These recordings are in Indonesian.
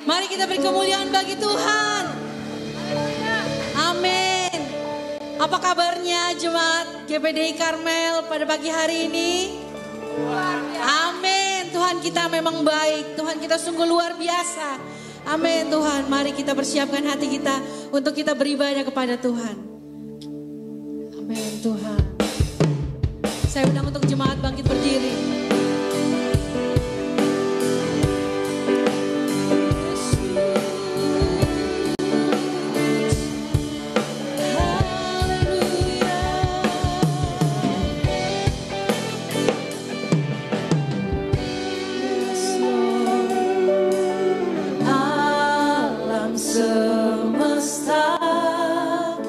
Mari kita beri kemuliaan bagi Tuhan. Amin. Apa kabarnya jemaat GPDI Karmel pada pagi hari ini? Amin. Tuhan kita memang baik. Tuhan kita sungguh luar biasa. Amin Tuhan. Mari kita persiapkan hati kita untuk kita beribadah kepada Tuhan. Amin Tuhan. Saya undang untuk jemaat bangkit berdiri. Hosana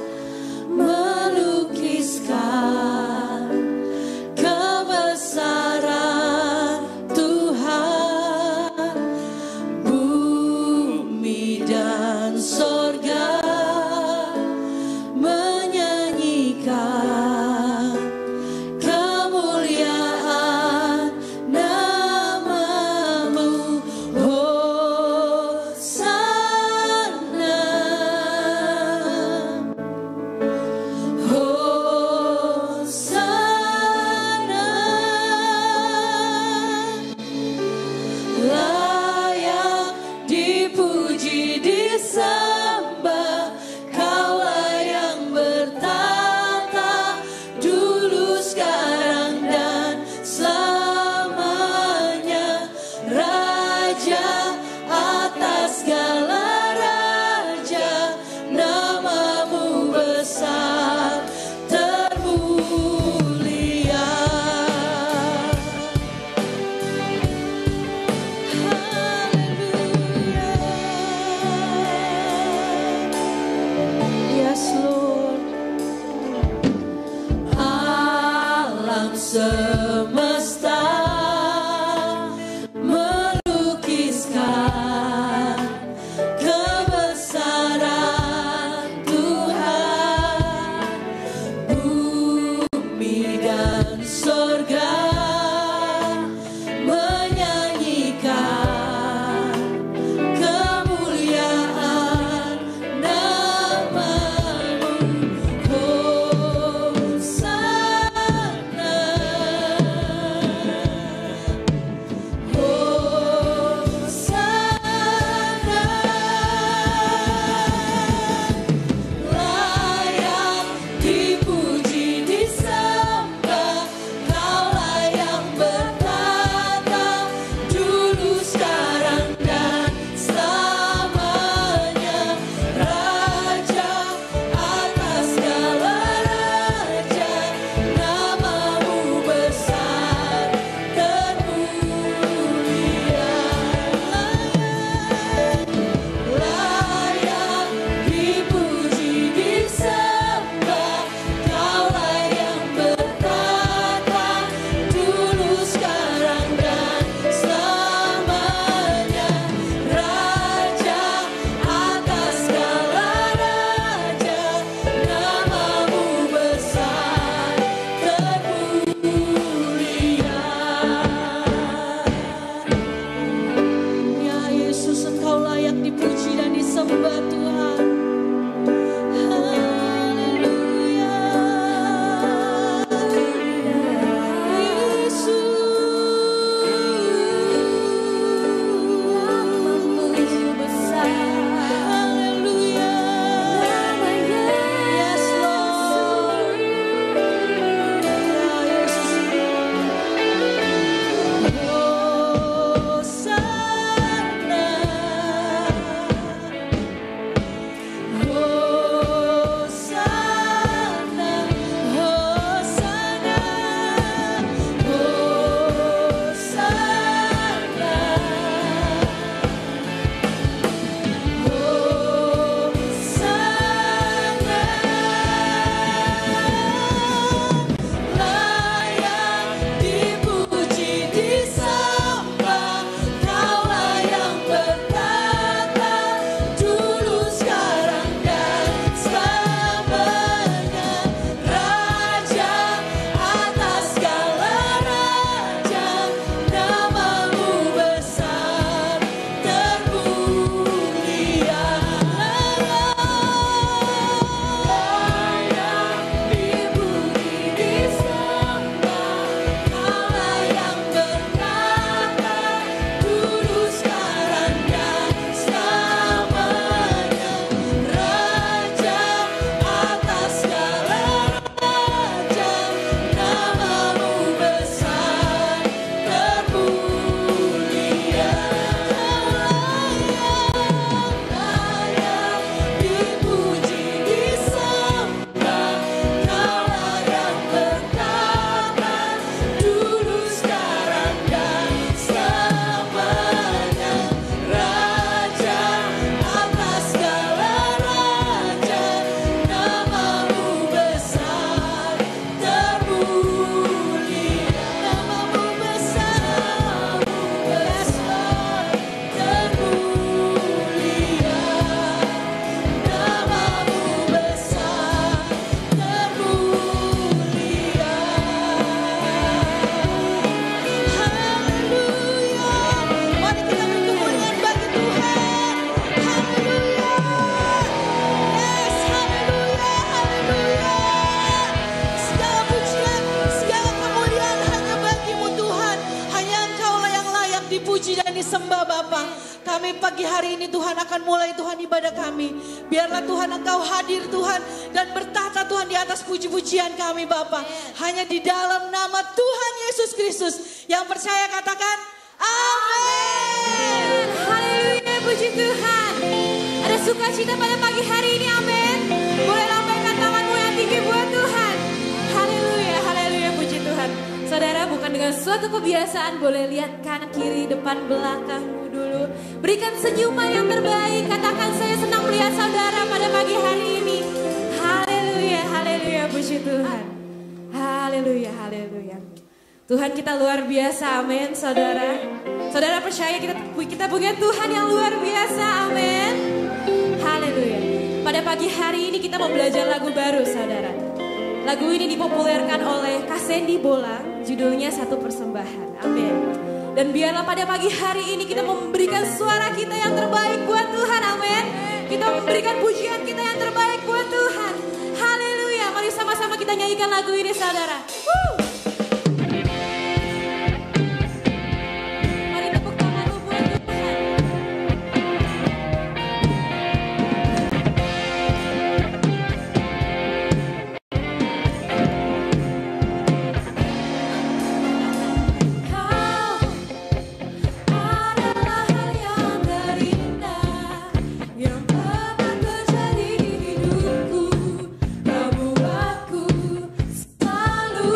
kami pagi hari ini Tuhan akan mulai Tuhan ibadah kami. Biarlah Tuhan Engkau hadir Tuhan dan bertata Tuhan di atas puji-pujian kami Bapa. Hanya di dalam nama Tuhan Yesus Kristus. Yang percaya katakan amin. Haleluya, puji Tuhan. Ada sukacita pada pagi hari ini, amin. Boleh lambaikan tanganmu yang tinggi buat Tuhan. Haleluya, haleluya, puji Tuhan. Saudara, bukan dengan suatu kebiasaan, boleh lihat kanan kiri depan belakangmu dulu. Berikan senyuman yang terbaik. Katakan saya senang melihat saudara pada pagi hari ini. Haleluya, haleluya, puji Tuhan. Haleluya, haleluya. Tuhan kita luar biasa, amin saudara. Saudara percaya kita punya Tuhan yang luar biasa, amin. Haleluya. Pada pagi hari ini kita mau belajar lagu baru saudara. Lagu ini dipopulerkan oleh Kak Sandy Bolang, judulnya Satu Persembahan, amin. Dan biarlah pada pagi hari ini kita memberikan suara kita yang terbaik buat Tuhan, amin. Kita memberikan pujian kita yang terbaik buat Tuhan. Haleluya, mari sama-sama kita nyanyikan lagu ini saudara. Selalu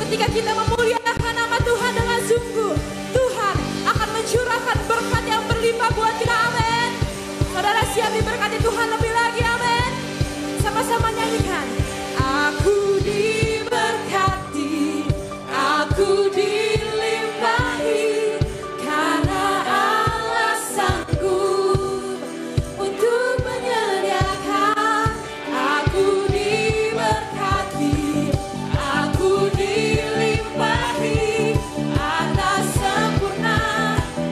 ketika kita memuliakan nama Tuhan dengan sungguh, Tuhan akan mencurahkan berkat yang berlimpah buat kita. Amin. Saudara siap diberkati Tuhan lebih lagi. Amin. Sama-sama nyanyikan. Aku diberkati, aku dilimpahi, karena Allah sanggup untuk menyediakan. Aku diberkati, aku dilimpahi, atas sempurna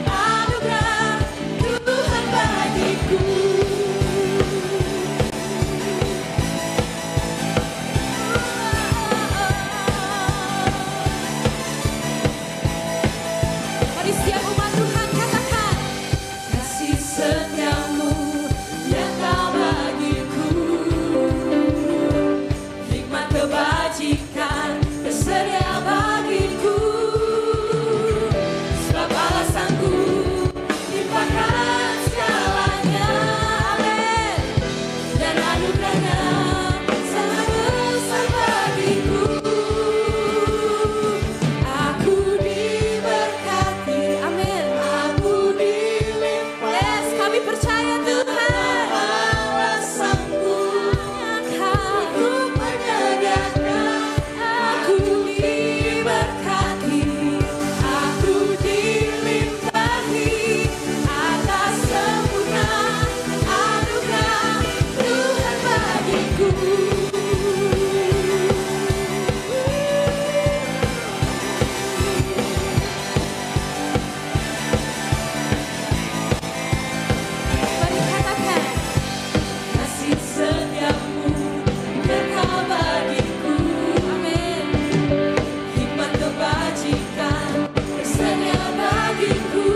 anugerah Tuhan bagiku. Mari setiap umat Tuhan katakan, kasih setiamu yang kau bagiku, hikmat kebajikan tersedia bagiku, sebab Allah sanggup limpahkan segalanya. Amin. Dan anugerahnya sangat besar bagiku. Aku diberkati, amin. Aku dilimpahi. Yes, kami percaya Tuhan. Allah sanggup untuk menyediakan. Aku diberkati, aku dilimpahi, atas sempurna anugerah Tuhan bagiku. Mari katakan, kasih setiamu yang kau bagiku, amin. Hikmat kebajikan tersedia bagiku,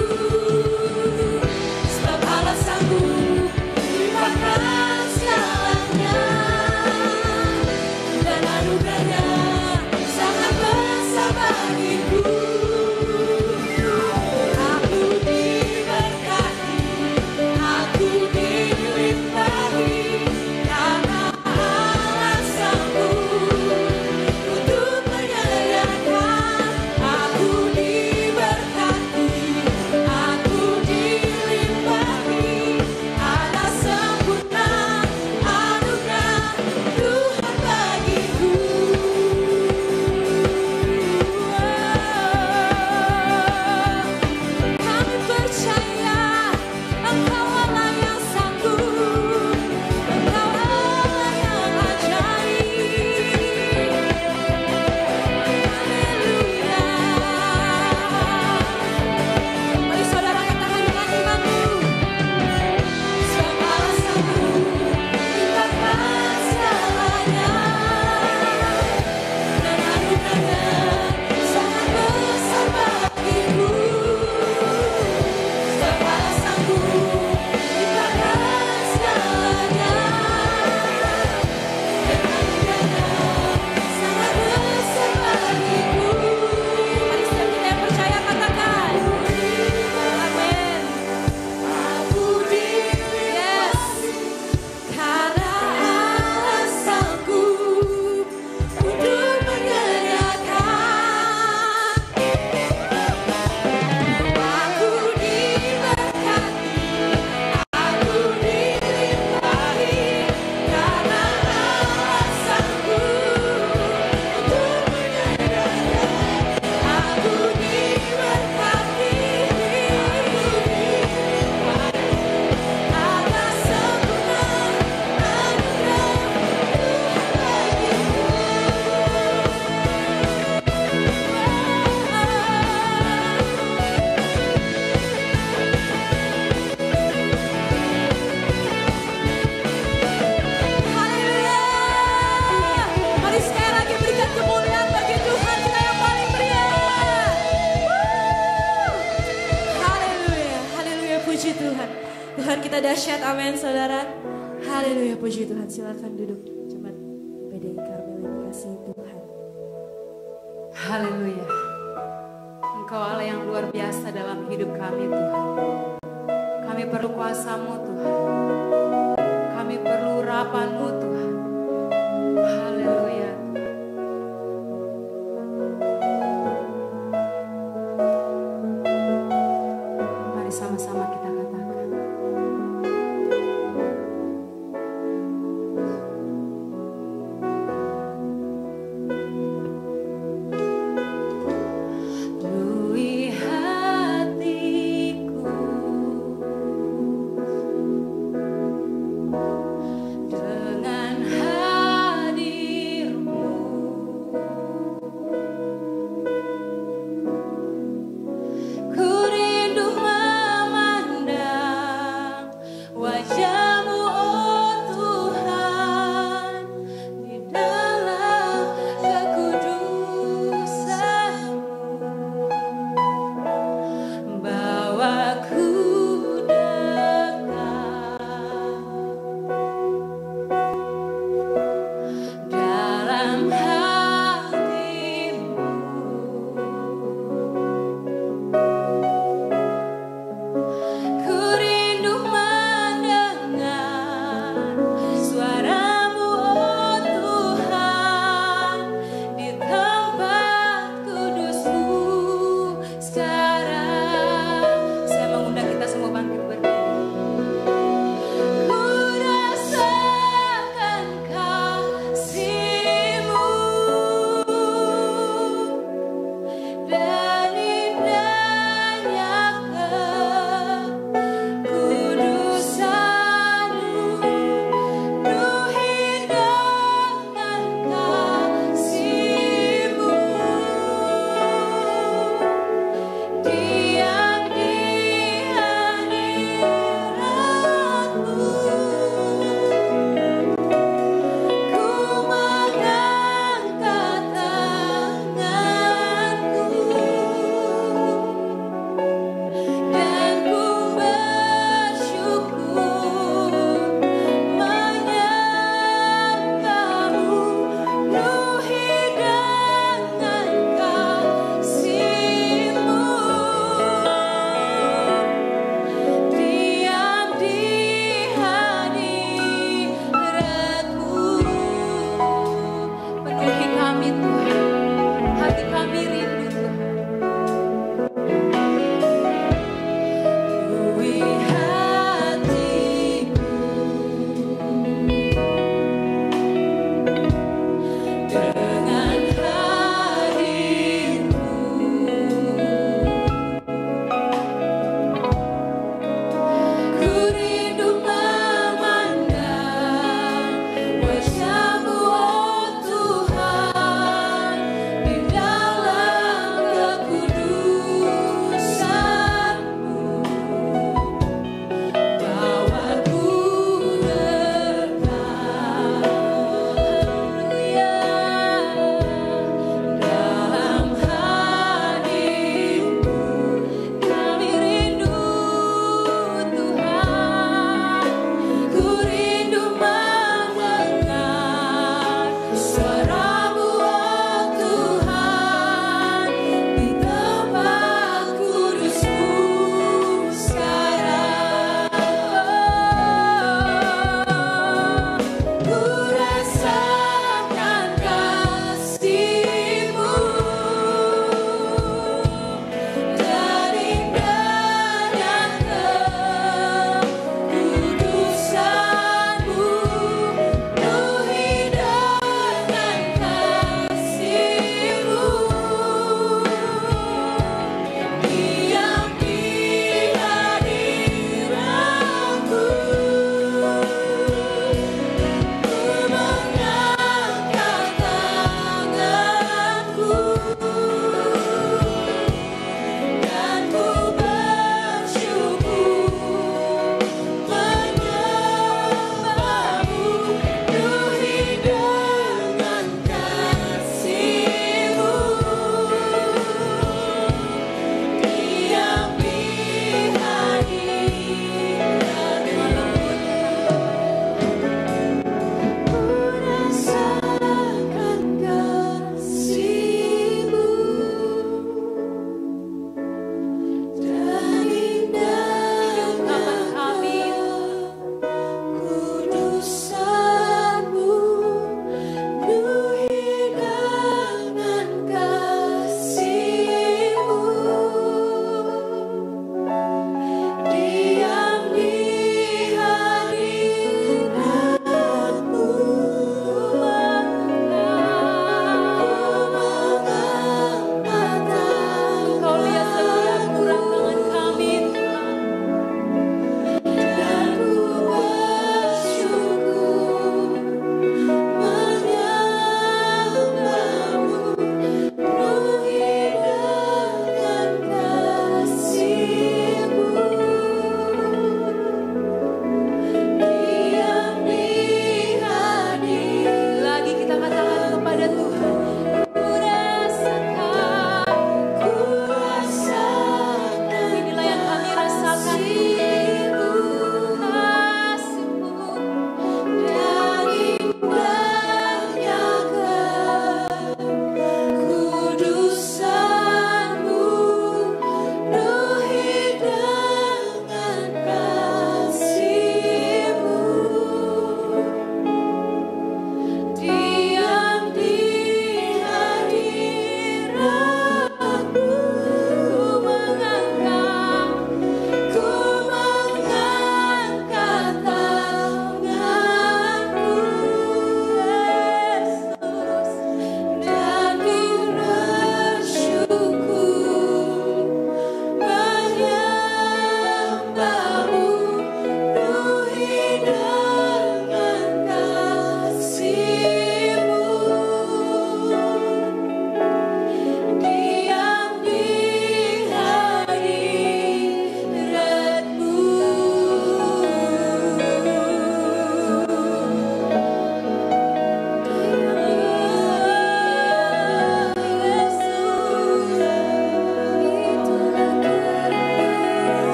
sebab Allah sanggup limpahkan segalanya, dan anugerahnya sangat besar bagiku. Aku diberkati, aku dilimpahi, karena Allah sanggup untuk menyediakan. Aku diberkati, aku dilimpahi, atas sempurna anugerah Tuhan bagiku. Kami percaya Engkau Allah yang sanggup, Engkau Allah yang ajaib. Haleluya. Mari saudara katakan dengan imanmu, sebab Allah sanggup limpahkan segalanya, dan anugerahnya sangat besar bagiku. Sebab Allah sanggup limpahkan segalanya, dan anugerahnya sangat besar bagiku. Mari setiap kita yang percaya katakan, amin. Aku dilimpahi, karena Allah sanggup untuk menyediakan. Aku diberkati, aku dilimpahi, karena Allah sanggup untuk menyediakan. Aku diberkati, aku dilimpahi, atas sempurna anugerah Haleluya. Mari sekali lagi berikan kemuliaan bagi Tuhan kita yang paling meriah. Haleluya, haleluya, puji Tuhan. Tuhan kita dahsyat, amin saudara. Haleluya, puji Tuhan. Silakan duduk jemaat PDI Karmel yang dikasihi Tuhan. Haleluya. Engkau Allah yang luar biasa dalam hidup kami Tuhan. Kami perlu kuasa-Mu Tuhan. Kami perlu urapan-Mu Tuhan. Haleluya.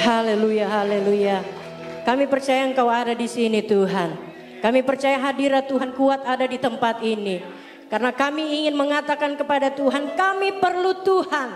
Haleluya, haleluya. Kami percaya Engkau ada di sini Tuhan. Kami percaya hadirat Tuhan kuat ada di tempat ini. Karena kami ingin mengatakan kepada Tuhan, kami perlu Tuhan.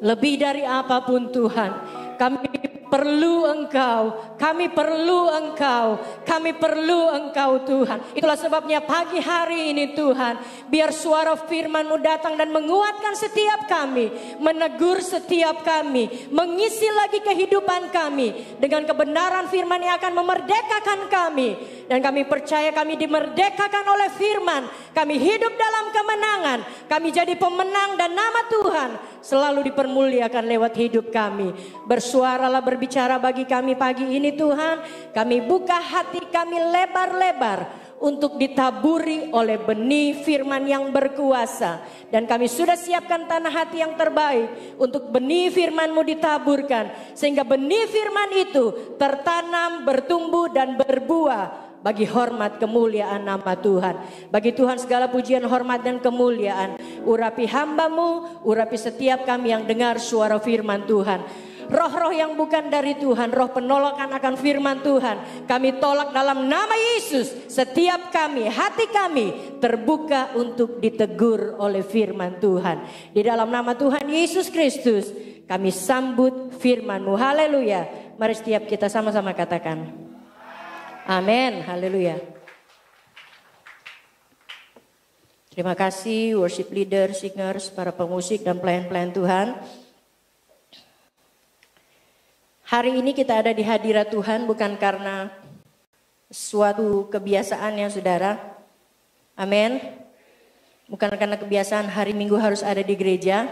Lebih dari apapun Tuhan. Kami perlu Engkau, kami perlu Engkau, kami perlu Engkau Tuhan. Itulah sebabnya pagi hari ini Tuhan, biar suara firman-Mu datang dan menguatkan setiap kami, menegur setiap kami, mengisi lagi kehidupan kami dengan kebenaran firman yang akan memerdekakan kami. Dan kami percaya kami dimerdekakan oleh firman, kami hidup dalam kemenangan, kami jadi pemenang dan nama Tuhan selalu dipermuliakan lewat hidup kami. Bersuaralah, berbicara bagi kami pagi ini Tuhan. Kami buka hati kami lebar-lebar untuk ditaburi oleh benih firman yang berkuasa. Dan kami sudah siapkan tanah hati yang terbaik untuk benih firman-Mu ditaburkan. Sehingga benih firman itu tertanam, bertumbuh dan berbuah. Bagi hormat kemuliaan nama Tuhan. Bagi Tuhan segala pujian, hormat dan kemuliaan. Urapi hamba-Mu, urapi setiap kami yang dengar suara firman Tuhan. Roh-roh yang bukan dari Tuhan, roh penolakan akan firman Tuhan, kami tolak dalam nama Yesus. Setiap kami, hati kami terbuka untuk ditegur oleh firman Tuhan. Di dalam nama Tuhan Yesus Kristus kami sambut firman-Mu. Haleluya. Mari setiap kita sama-sama katakan amin, haleluya. Terima kasih worship leader, singers, para pemusik dan pelayan-pelayan Tuhan. Hari ini kita ada di hadirat Tuhan bukan karena suatu kebiasaan ya saudara. Amin. Bukan karena kebiasaan hari Minggu harus ada di gereja.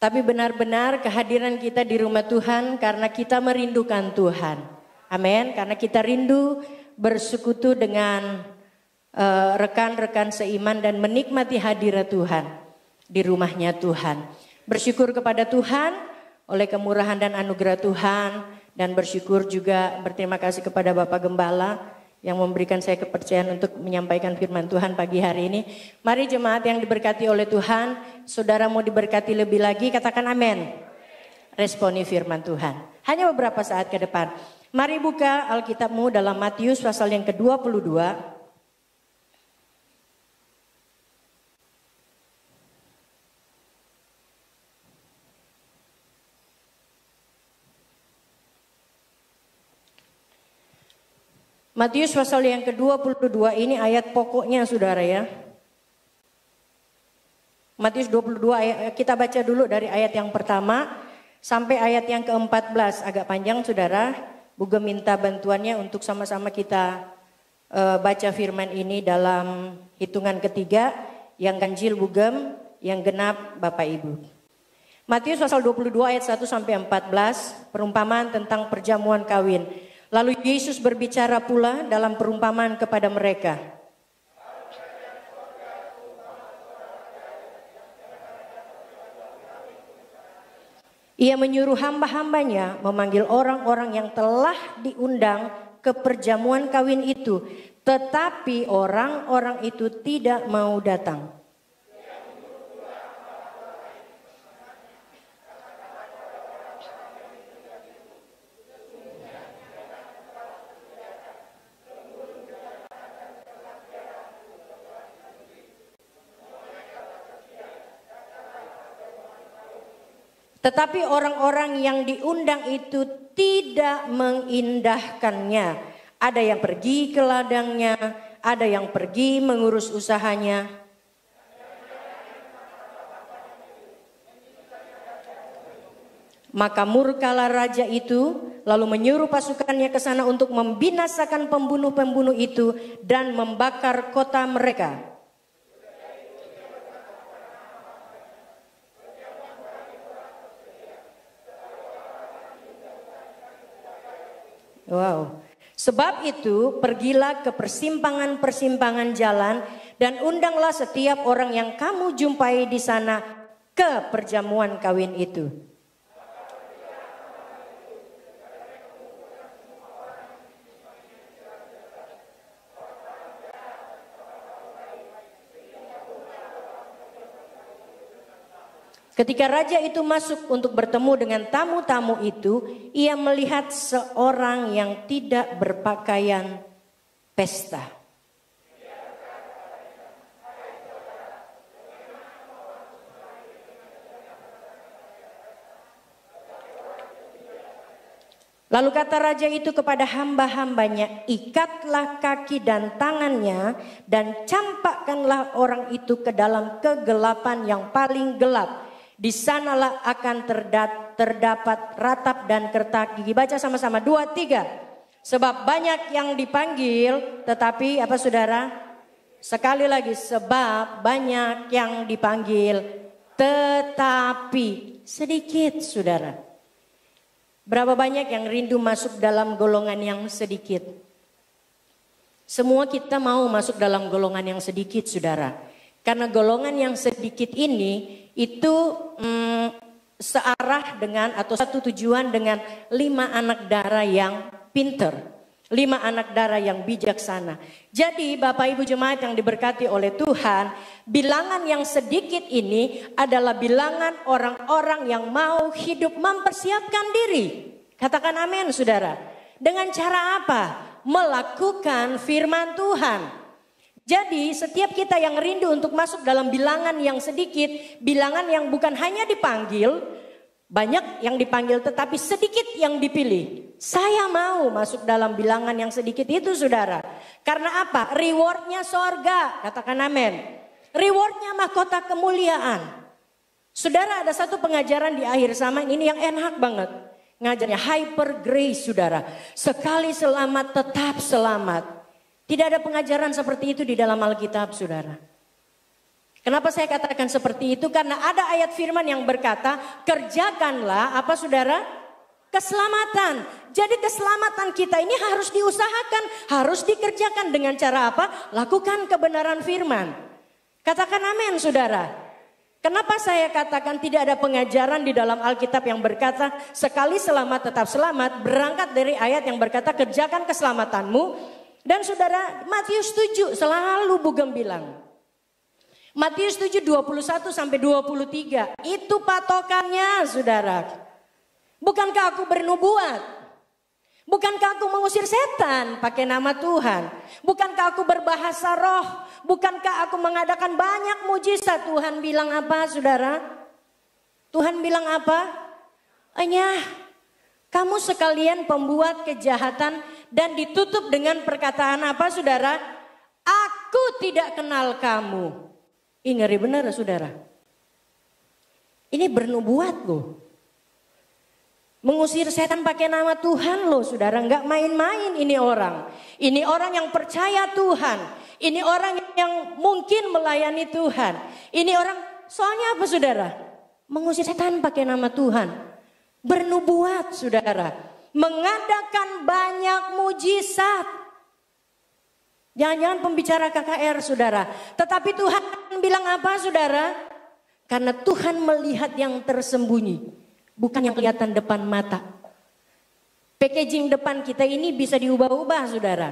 Tapi benar-benar kehadiran kita di rumah Tuhan karena kita merindukan Tuhan. Amin, karena kita rindu bersekutu dengan rekan-rekan seiman dan menikmati hadirat Tuhan di rumahnya Tuhan. Bersyukur kepada Tuhan oleh kemurahan dan anugerah Tuhan dan bersyukur juga berterima kasih kepada Bapak Gembala yang memberikan saya kepercayaan untuk menyampaikan firman Tuhan pagi hari ini. Mari jemaat yang diberkati oleh Tuhan, saudara mau diberkati lebih lagi, katakan amin. Responi firman Tuhan. Hanya beberapa saat ke depan. Mari buka Alkitabmu dalam Matius pasal yang ke-22. Matius pasal yang ke-22 ini ayat pokoknya saudara ya. Matius 22 kita baca dulu dari ayat yang pertama sampai ayat yang ke-14. Agak panjang saudara. Bugem minta bantuannya untuk sama-sama kita baca firman ini dalam hitungan ketiga. Yang ganjil Bugem, yang genap Bapak Ibu. Matius pasal 22 ayat 1 sampai 14, perumpamaan tentang perjamuan kawin. Lalu Yesus berbicara pula dalam perumpamaan kepada mereka. Ia menyuruh hamba-hambanya memanggil orang-orang yang telah diundang ke perjamuan kawin itu. Tetapi orang-orang itu tidak mau datang. Tetapi orang-orang yang diundang itu tidak mengindahkannya. Ada yang pergi ke ladangnya, ada yang pergi mengurus usahanya. Maka murkalah raja itu, lalu menyuruh pasukannya ke sana untuk membinasakan pembunuh-pembunuh itu dan membakar kota mereka. Wow. Sebab itu pergilah ke persimpangan-persimpangan jalan dan undanglah setiap orang yang kamu jumpai di sana ke perjamuan kawin itu. Ketika raja itu masuk untuk bertemu dengan tamu-tamu itu, ia melihat seorang yang tidak berpakaian pesta. Lalu kata raja itu kepada hamba-hambanya, ikatlah kaki dan tangannya dan campakkanlah orang itu ke dalam kegelapan yang paling gelap. Di sanalah akan terdapat ratap dan kertak gigi. Baca sama-sama 2, 3. Sebab banyak yang dipanggil, tetapi apa saudara? Sekali lagi, sebab banyak yang dipanggil, tetapi sedikit saudara. Berapa banyak yang rindu masuk dalam golongan yang sedikit? Semua kita mau masuk dalam golongan yang sedikit saudara. Karena golongan yang sedikit ini itu searah dengan atau satu tujuan dengan 5 anak darah yang pinter. 5 anak darah yang bijaksana. Jadi Bapak Ibu jemaat yang diberkati oleh Tuhan, bilangan yang sedikit ini adalah bilangan orang-orang yang mau hidup mempersiapkan diri. Katakan amin saudara. Dengan cara apa? Melakukan firman Tuhan. Jadi setiap kita yang rindu untuk masuk dalam bilangan yang sedikit, bilangan yang bukan hanya dipanggil, banyak yang dipanggil tetapi sedikit yang dipilih. Saya mau masuk dalam bilangan yang sedikit itu saudara. Karena apa? Rewardnya sorga. Katakan amin. Rewardnya mahkota kemuliaan. Saudara, ada satu pengajaran di akhir zaman ini yang enak banget. Ngajarnya hyper grace saudara. Sekali selamat tetap selamat. Tidak ada pengajaran seperti itu di dalam Alkitab saudara. Kenapa saya katakan seperti itu? Karena ada ayat firman yang berkata, kerjakanlah apa saudara? Keselamatan. Jadi keselamatan kita ini harus diusahakan, harus dikerjakan dengan cara apa? Lakukan kebenaran firman. Katakan amin saudara. Kenapa saya katakan tidak ada pengajaran di dalam Alkitab yang berkata, sekali selamat tetap selamat, berangkat dari ayat yang berkata kerjakan keselamatanmu. Dan saudara, Matius 7 selalu Bugem bilang. Matius 7 21 sampai 23 itu patokannya saudara. Bukankah aku bernubuat? Bukankah aku mengusir setan pakai nama Tuhan? Bukankah aku berbahasa roh? Bukankah aku mengadakan banyak mujizat? Tuhan bilang apa saudara? Tuhan bilang apa? Hanya kamu sekalian pembuat kejahatan dan ditutup dengan perkataan apa saudara? Aku tidak kenal kamu. Ih, ngeri benar saudara. Ini bernubuat loh. Mengusir setan pakai nama Tuhan loh saudara. Enggak main-main ini orang. Ini orang yang percaya Tuhan. Ini orang yang mungkin melayani Tuhan. Ini orang soalnya apa saudara? Mengusir setan pakai nama Tuhan. Bernubuat saudara. Mengadakan banyak mujizat. Jangan-jangan pembicara KKR saudara. Tetapi Tuhan bilang apa saudara? Karena Tuhan melihat yang tersembunyi. Bukan yang kelihatan depan mata. Packaging depan kita ini bisa diubah-ubah saudara.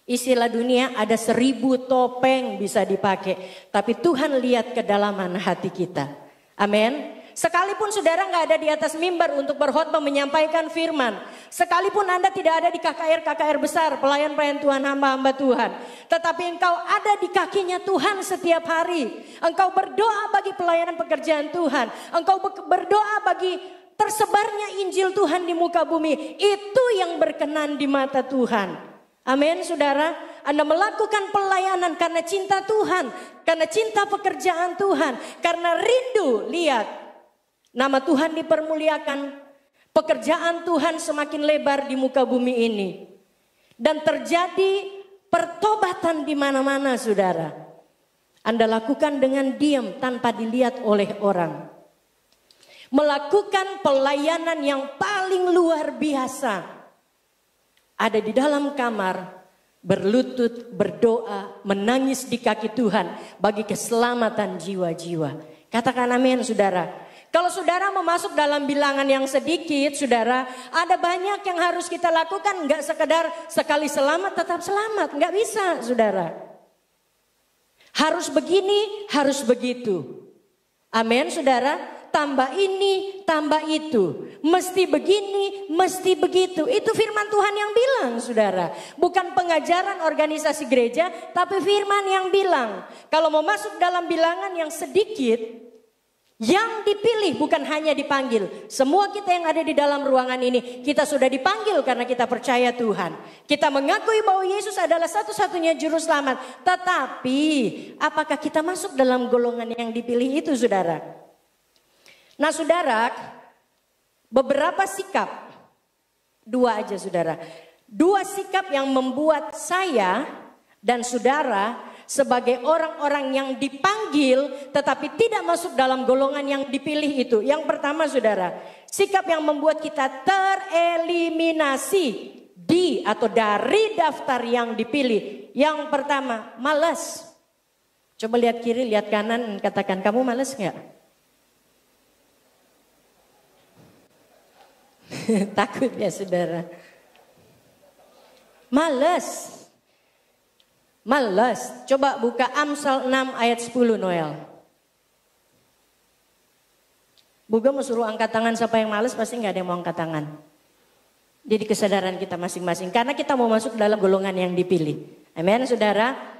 Istilah dunia ada 1000 topeng bisa dipakai. Tapi Tuhan lihat kedalaman hati kita. Amin. Sekalipun saudara nggak ada di atas mimbar untuk berkhotbah menyampaikan firman. Sekalipun Anda tidak ada di KKR besar, pelayan-pelayan Tuhan, hamba-hamba Tuhan. Tetapi engkau ada di kakinya Tuhan setiap hari. Engkau berdoa bagi pelayanan pekerjaan Tuhan. Engkau berdoa bagi tersebarnya Injil Tuhan di muka bumi. Itu yang berkenan di mata Tuhan. Amin saudara. Anda melakukan pelayanan karena cinta Tuhan. Karena cinta pekerjaan Tuhan. Karena rindu lihat. Nama Tuhan dipermuliakan, pekerjaan Tuhan semakin lebar di muka bumi ini. Dan terjadi pertobatan di mana-mana saudara. Anda lakukan dengan diam tanpa dilihat oleh orang. Melakukan pelayanan yang paling luar biasa. Ada di dalam kamar, berlutut, berdoa, menangis di kaki Tuhan bagi keselamatan jiwa-jiwa. Katakan amin saudara. Kalau saudara mau masuk dalam bilangan yang sedikit, saudara, ada banyak yang harus kita lakukan. Enggak sekedar sekali selamat tetap selamat. Enggak bisa, saudara. Harus begini, harus begitu. Amin, saudara. Tambah ini, tambah itu. Mesti begini, mesti begitu. Itu firman Tuhan yang bilang, saudara. Bukan pengajaran organisasi gereja, tapi firman yang bilang. Kalau mau masuk dalam bilangan yang sedikit, yang dipilih bukan hanya dipanggil. Semua kita yang ada di dalam ruangan ini, kita sudah dipanggil karena kita percaya Tuhan. Kita mengakui bahwa Yesus adalah satu-satunya juru selamat. Tetapi, apakah kita masuk dalam golongan yang dipilih itu, saudara? Nah, saudara, beberapa sikap, dua aja saudara. Dua sikap yang membuat saya dan saudara sebagai orang-orang yang dipanggil tetapi tidak masuk dalam golongan yang dipilih itu. Yang pertama saudara, sikap yang membuat kita tereliminasi di atau dari daftar yang dipilih. Yang pertama, malas. Coba lihat kiri, lihat kanan, katakan kamu malas nggak? Takut ya saudara. Malas. Coba buka Amsal 6 ayat 10 Noel. Buga mau suruh angkat tangan, siapa yang malas pasti gak ada yang mau angkat tangan. Jadi kesadaran kita masing-masing. Karena kita mau masuk dalam golongan yang dipilih. Amin saudara.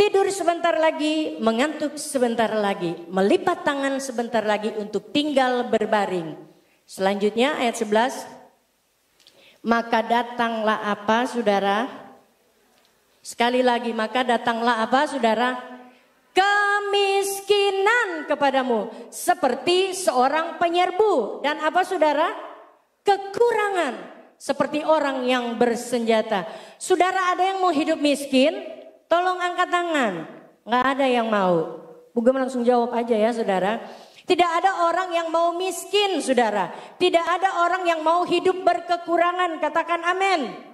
Tidur sebentar lagi, mengantuk sebentar lagi. Melipat tangan sebentar lagi untuk tinggal berbaring. Selanjutnya ayat 11. Maka datanglah apa saudara? Sekali lagi, maka datanglah apa saudara? Kemiskinan kepadamu. Seperti seorang penyerbu. Dan apa saudara? Kekurangan. Seperti orang yang bersenjata. Saudara ada yang mau hidup miskin? Tolong angkat tangan. Nggak ada yang mau. Bukan langsung jawab aja ya saudara. Tidak ada orang yang mau miskin, saudara. Tidak ada orang yang mau hidup berkekurangan. Katakan amin.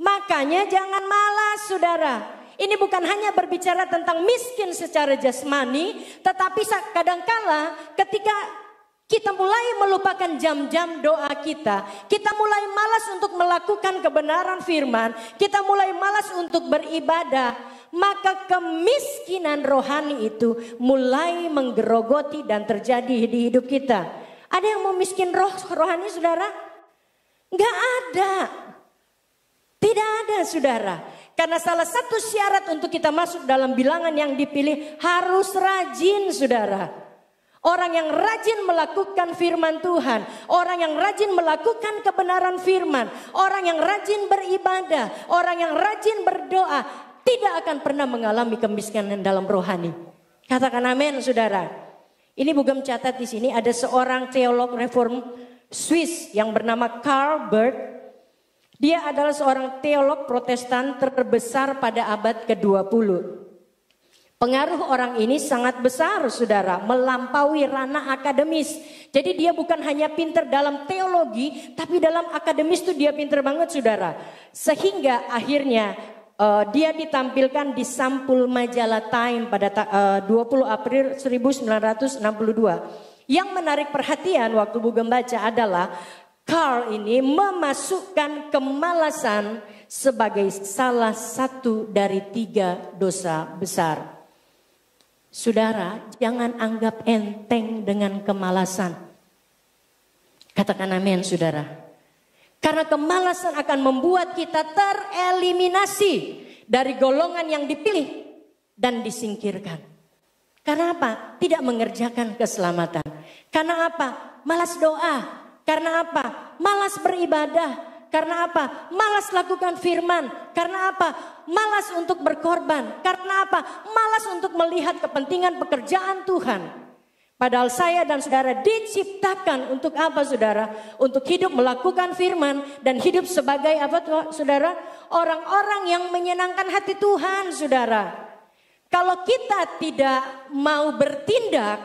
Makanya jangan malas, saudara. Ini bukan hanya berbicara tentang miskin secara jasmani. Tetapi kadangkala ketika kita mulai melupakan jam-jam doa kita. Kita mulai malas untuk melakukan kebenaran firman. Kita mulai malas untuk beribadah. Maka kemiskinan rohani itu mulai menggerogoti dan terjadi di hidup kita. Ada yang mau miskin rohani saudara? Enggak ada. Tidak ada saudara. Karena salah satu syarat untuk kita masuk dalam bilangan yang dipilih harus rajin saudara. Orang yang rajin melakukan firman Tuhan. Orang yang rajin melakukan kebenaran firman. Orang yang rajin beribadah. Orang yang rajin berdoa. Tidak akan pernah mengalami kemiskinan dalam rohani. Katakan amin saudara. Ini Bugam catat di sini ada seorang teolog reform Swiss yang bernama Karl Barth. Dia adalah seorang teolog Protestan terbesar pada abad ke-20. Pengaruh orang ini sangat besar saudara, melampaui ranah akademis. Jadi dia bukan hanya pintar dalam teologi, tapi dalam akademis itu dia pintar banget saudara. Sehingga akhirnya dia ditampilkan di sampul majalah Time pada 20 April 1962. Yang menarik perhatian waktu Bugam baca adalah Karl ini memasukkan kemalasan sebagai salah satu dari 3 dosa besar. Saudara, jangan anggap enteng dengan kemalasan. Katakan amin saudara. Karena kemalasan akan membuat kita tereliminasi dari golongan yang dipilih dan disingkirkan. Karena apa? Tidak mengerjakan keselamatan. Karena apa? Malas doa. Karena apa? Malas beribadah. Karena apa? Malas lakukan firman. Karena apa? Malas untuk berkorban. Karena apa? Malas untuk melihat kepentingan pekerjaan Tuhan. Padahal saya dan saudara diciptakan untuk apa saudara? Untuk hidup melakukan firman dan hidup sebagai apa saudara? Orang-orang yang menyenangkan hati Tuhan saudara. Kalau kita tidak mau bertindak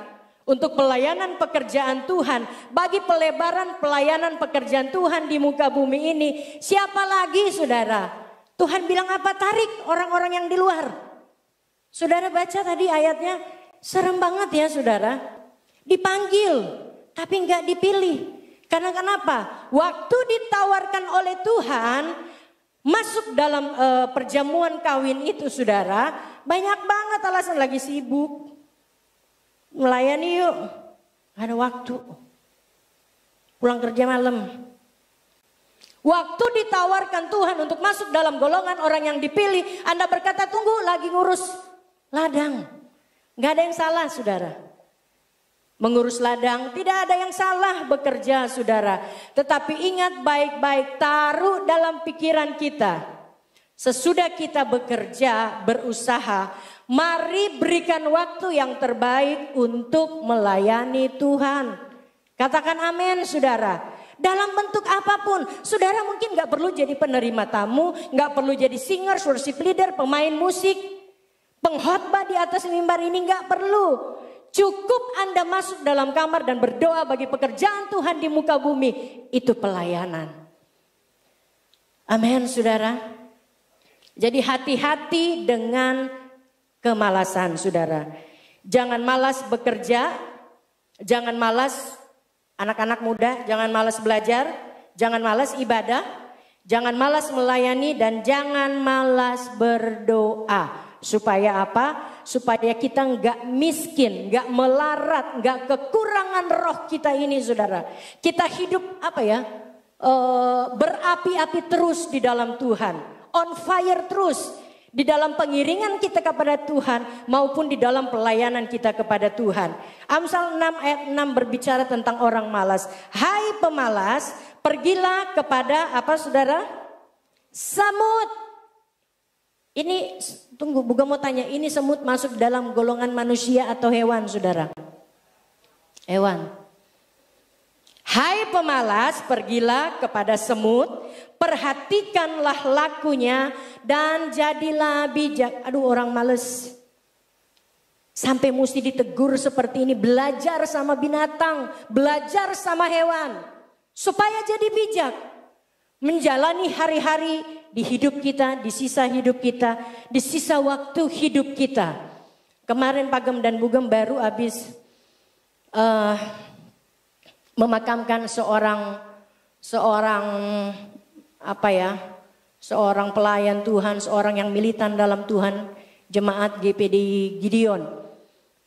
untuk pelayanan pekerjaan Tuhan, bagi pelebaran pelayanan pekerjaan Tuhan di muka bumi ini, siapa lagi saudara? Tuhan bilang apa? Tarik orang-orang yang di luar. Saudara baca tadi ayatnya, serem banget ya saudara. Dipanggil, tapi nggak dipilih. Karena kenapa? Waktu ditawarkan oleh Tuhan, masuk dalam perjamuan kawin itu saudara, banyak banget alasan lagi sibuk. melayani yuk. Gak ada waktu. Pulang kerja malam. Waktu ditawarkan Tuhan untuk masuk dalam golongan orang yang dipilih, Anda berkata tunggu lagi ngurus ladang. Gak ada yang salah saudara. Mengurus ladang tidak ada yang salah bekerja saudara. Tetapi ingat baik-baik, taruh dalam pikiran kita. Sesudah kita bekerja, berusaha, mari berikan waktu yang terbaik untuk melayani Tuhan. Katakan amin saudara. Dalam bentuk apapun, saudara mungkin gak perlu jadi penerima tamu, gak perlu jadi singer, worship leader, pemain musik, pengkhotbah di atas mimbar ini gak perlu. Cukup Anda masuk dalam kamar dan berdoa bagi pekerjaan Tuhan di muka bumi. Itu pelayanan. Amin saudara. Jadi hati-hati dengan kemalasan saudara. Jangan malas bekerja. Jangan malas anak-anak muda. Jangan malas belajar. Jangan malas ibadah. Jangan malas melayani. Dan jangan malas berdoa. Supaya apa? Supaya kita nggak miskin, nggak melarat, nggak kekurangan roh kita ini saudara. Kita hidup berapi-api terus di dalam Tuhan. On fire terus. Di dalam pengiringan kita kepada Tuhan maupun di dalam pelayanan kita kepada Tuhan. Amsal 6 ayat 6 berbicara tentang orang malas. Hai pemalas, pergilah kepada apa saudara? Semut. Ini tunggu, Buga mau tanya, ini semut masuk dalam golongan manusia atau hewan saudara? Hewan. Hai pemalas, pergilah kepada semut, perhatikanlah lakunya dan jadilah bijak. Aduh orang males. Sampai mesti ditegur seperti ini, belajar sama binatang, belajar sama hewan. Supaya jadi bijak. Menjalani hari-hari di hidup kita, di sisa hidup kita, di sisa waktu hidup kita. Kemarin Pagem dan Bugem baru habis memakamkan seorang pelayan Tuhan, seorang yang militan dalam Tuhan, jemaat GPD Gideon.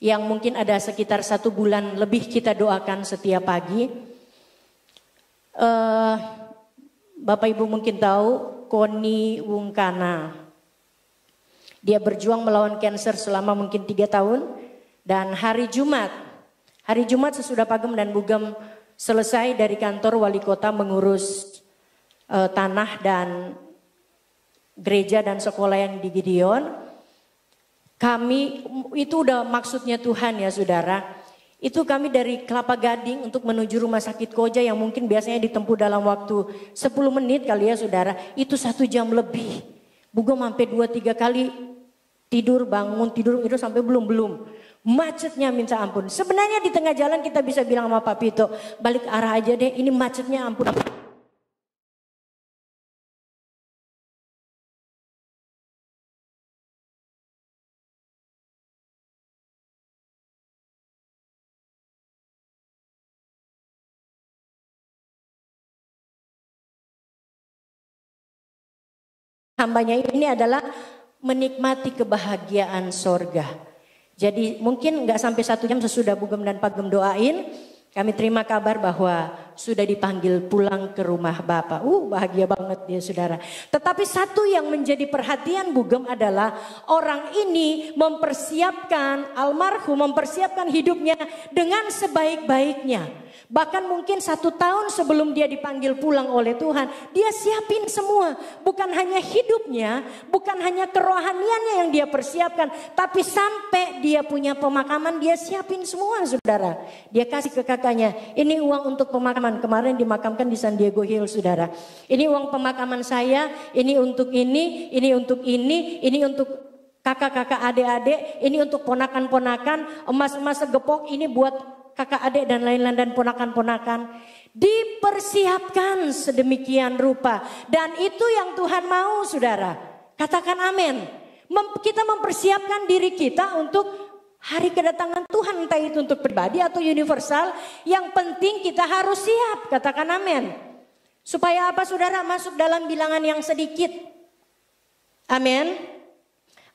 Yang mungkin ada sekitar 1 bulan lebih kita doakan setiap pagi. Bapak Ibu mungkin tahu Koni Wungkana. Dia berjuang melawan kanker selama mungkin 3 tahun. Dan hari Jumat sesudah Pagem dan Bugem selesai dari kantor wali kota mengurus tanah dan gereja dan sekolah yang di Gideon. Kami, itu udah maksudnya Tuhan ya saudara. Itu kami dari Kelapa Gading untuk menuju rumah sakit Koja yang mungkin biasanya ditempuh dalam waktu 10 menit kali ya saudara. Itu 1 jam lebih. Bugem sampai 2-3 kali tidur bangun tidur itu sampai belum. Macetnya minta ampun. Sebenarnya di tengah jalan kita bisa bilang sama Pak Pito, balik arah aja deh, ini macetnya ampun. Hambanya ini adalah menikmati kebahagiaan sorga. Jadi mungkin nggak sampai 1 jam sesudah Bugem dan Pagem doain, kami terima kabar bahwa sudah dipanggil pulang ke rumah Bapak. Bahagia banget ya saudara. Tetapi satu yang menjadi perhatian Bugem adalah orang ini mempersiapkan, almarhum mempersiapkan hidupnya dengan sebaik-baiknya. Bahkan mungkin 1 tahun sebelum dia dipanggil pulang oleh Tuhan, dia siapin semua. Bukan hanya hidupnya, bukan hanya kerohaniannya yang dia persiapkan, tapi sampai dia punya pemakaman dia siapin semua saudara. Dia kasih ke kakaknya, ini uang untuk pemakaman. Kemarin dimakamkan di San Diego Hill saudara. Ini uang pemakaman saya, ini untuk ini untuk ini untuk kakak-kakak adik-adik, ini untuk ponakan-ponakan, emas-emas segepok, ini buat kakak adik dan lain-lain dan ponakan-ponakan. Dipersiapkan sedemikian rupa. Dan itu yang Tuhan mau saudara. Katakan amin. Kita mempersiapkan diri kita untuk hari kedatangan Tuhan. Entah itu untuk pribadi atau universal. Yang penting kita harus siap. Katakan amin. Supaya apa saudara? Masuk dalam bilangan yang sedikit. Amin.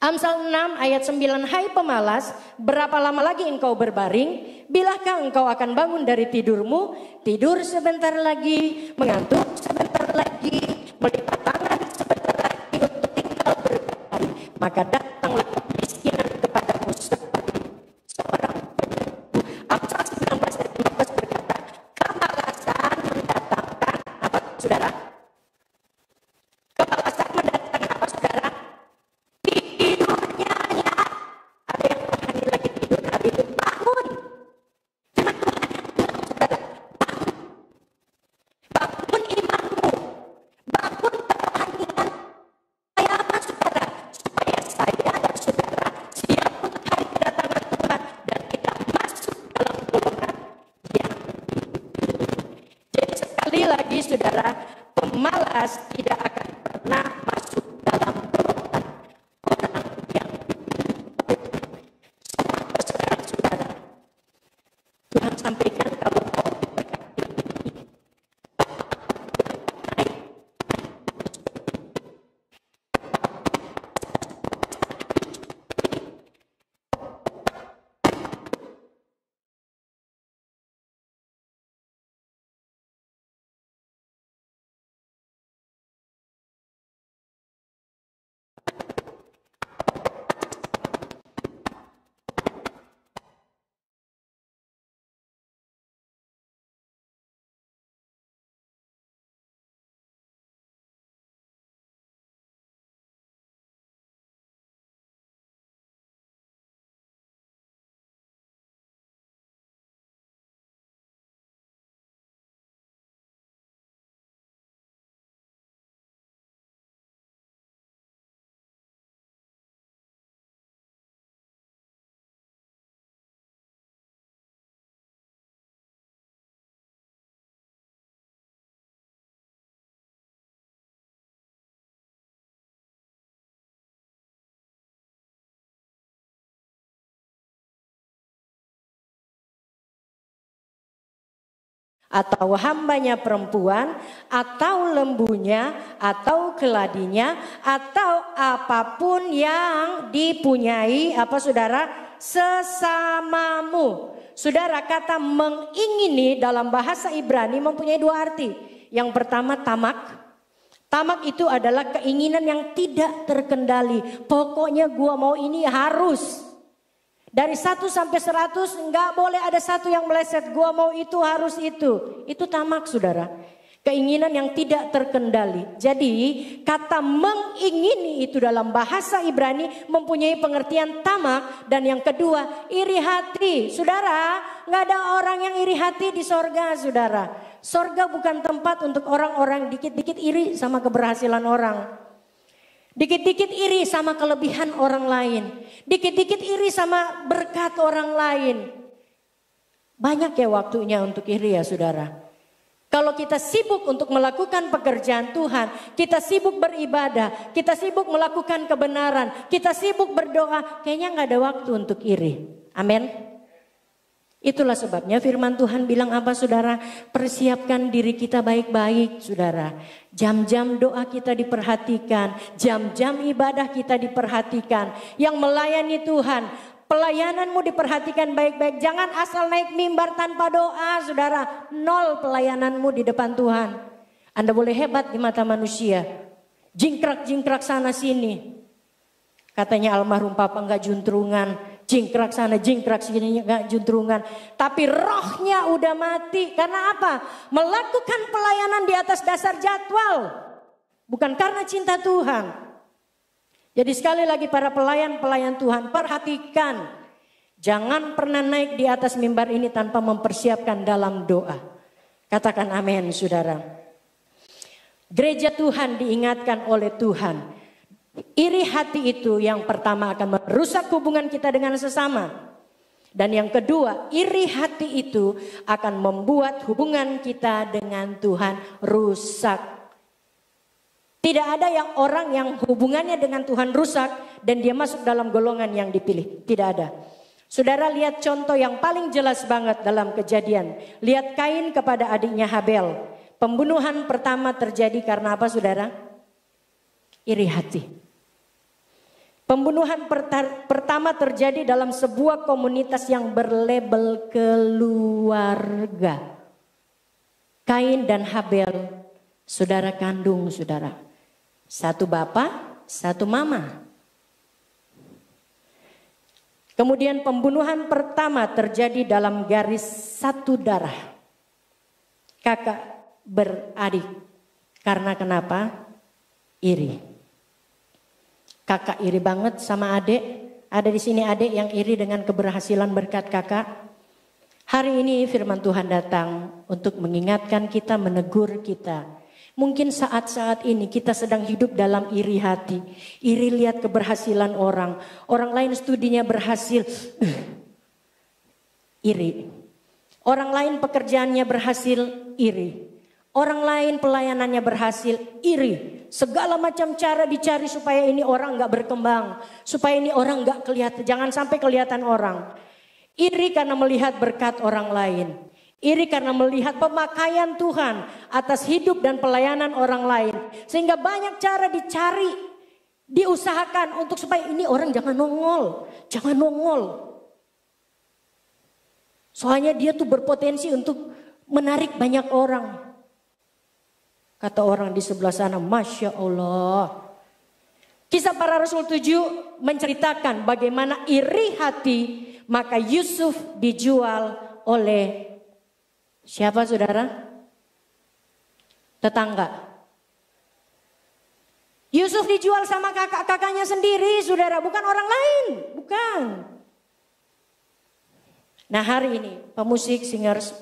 Amsal 6 ayat 9, hai pemalas, berapa lama lagi engkau berbaring? Bilakah engkau akan bangun dari tidurmu? Tidur sebentar lagi, mengantuk sebentar lagi, melipat tangan sebentar lagi untuk tinggal berbaring. Maka datanglah kemiskinan kepadamu seperti seorang penyembuh. Amsal 19 ayat 15 berkata, kemalasan mendatangkan apa saudara? Kemalasan mendatangkan apa saudara? Tidurnya ya. Ada yang hari lagi tidur, hari itu bangun. Firman Tuhan bilang saudara, bangun imanmu, bangun kerohanian. Supaya apa saudara? Supaya saya dan saudara siap untuk hari kedatangan Tuhan dan kita masuk dalam golongan yang dipilih. Jadi sekali lagi saudara, pemalas tidak akan pernah masuk dalam golongan orang yang dipilih oleh Tuhan. Sama saudara-saudara, Tuhan sampaikan kalau kau berkati ini, naik. Atau hambanya perempuan, atau lembunya, atau keladinya, atau apapun yang dipunyai, apa saudara? Sesamamu. Saudara, kata mengingini dalam bahasa Ibrani mempunyai dua arti. Yang pertama tamak. Tamak itu adalah keinginan yang tidak terkendali. Pokoknya gua mau ini harus. Dari 1 sampai 100 enggak boleh ada satu yang meleset. Gua mau itu harus itu. Itu tamak saudara. Keinginan yang tidak terkendali. Jadi kata mengingini itu dalam bahasa Ibrani mempunyai pengertian tamak. Dan yang kedua iri hati. Saudara, enggak ada orang yang iri hati di sorga saudara. Sorga bukan tempat untuk orang-orang dikit-dikit iri sama keberhasilan orang. Dikit-dikit iri sama kelebihan orang lain. Dikit-dikit iri sama berkat orang lain. Banyak ya waktunya untuk iri ya saudara. Kalau kita sibuk untuk melakukan pekerjaan Tuhan. Kita sibuk beribadah. Kita sibuk melakukan kebenaran. Kita sibuk berdoa. Kayaknya gak ada waktu untuk iri. Amin. Itulah sebabnya firman Tuhan bilang apa saudara? Persiapkan diri kita baik-baik saudara. Jam-jam doa kita diperhatikan. Jam-jam ibadah kita diperhatikan. Yang melayani Tuhan. Pelayananmu diperhatikan baik-baik. Jangan asal naik mimbar tanpa doa saudara. Nol pelayananmu di depan Tuhan. Anda boleh hebat di mata manusia. Jingkrak-jingkrak sana sini. Katanya almarhum papa enggak juntrungan. Jingkrak sana, jingkrak sini, enggak juntrungan. Tapi rohnya udah mati. Karena apa? Melakukan pelayanan di atas dasar jadwal. Bukan karena cinta Tuhan. Jadi sekali lagi para pelayan-pelayan Tuhan, perhatikan. Jangan pernah naik di atas mimbar ini tanpa mempersiapkan dalam doa. Katakan amin saudara. Gereja Tuhan diingatkan oleh Tuhan. Iri hati itu yang pertama akan merusak hubungan kita dengan sesama. Dan yang kedua, iri hati itu akan membuat hubungan kita dengan Tuhan rusak. Tidak ada yang orang yang hubungannya dengan Tuhan rusak dan dia masuk dalam golongan yang dipilih. Tidak ada. Saudara lihat contoh yang paling jelas banget dalam Kejadian. Lihat Kain kepada adiknya Habel. Pembunuhan pertama terjadi karena apa saudara? Iri hati. Pembunuhan pertama terjadi dalam sebuah komunitas yang berlabel keluarga. Kain dan Habel, saudara kandung saudara. Satu bapak, satu mama. Kemudian pembunuhan pertama terjadi dalam garis satu darah. Kakak beradik. Karena kenapa? Iri. Kakak iri banget sama adik. Ada di sini adik yang iri dengan keberhasilan berkat kakak. Hari ini firman Tuhan datang untuk mengingatkan kita, menegur kita. Mungkin saat-saat ini kita sedang hidup dalam iri hati. Iri lihat keberhasilan orang. Orang lain studinya berhasil. Iri. Orang lain pekerjaannya berhasil. Iri. Orang lain pelayanannya berhasil, iri. Segala macam cara dicari supaya ini orang gak berkembang. Supaya ini orang gak kelihatan, jangan sampai kelihatan orang. Iri karena melihat berkat orang lain. Iri karena melihat pemakaian Tuhan atas hidup dan pelayanan orang lain. Sehingga banyak cara dicari, diusahakan untuk supaya ini orang jangan nongol. Jangan nongol. Soalnya dia tuh berpotensi untuk menarik banyak orang. Kata orang di sebelah sana, Masya Allah. Kisah Para Rasul 7 menceritakan bagaimana iri hati, maka Yusuf dijual oleh siapa saudara? Tetangga. Yusuf dijual sama kakak-kakaknya sendiri saudara, bukan orang lain. Bukan. Nah hari ini pemusik, singers,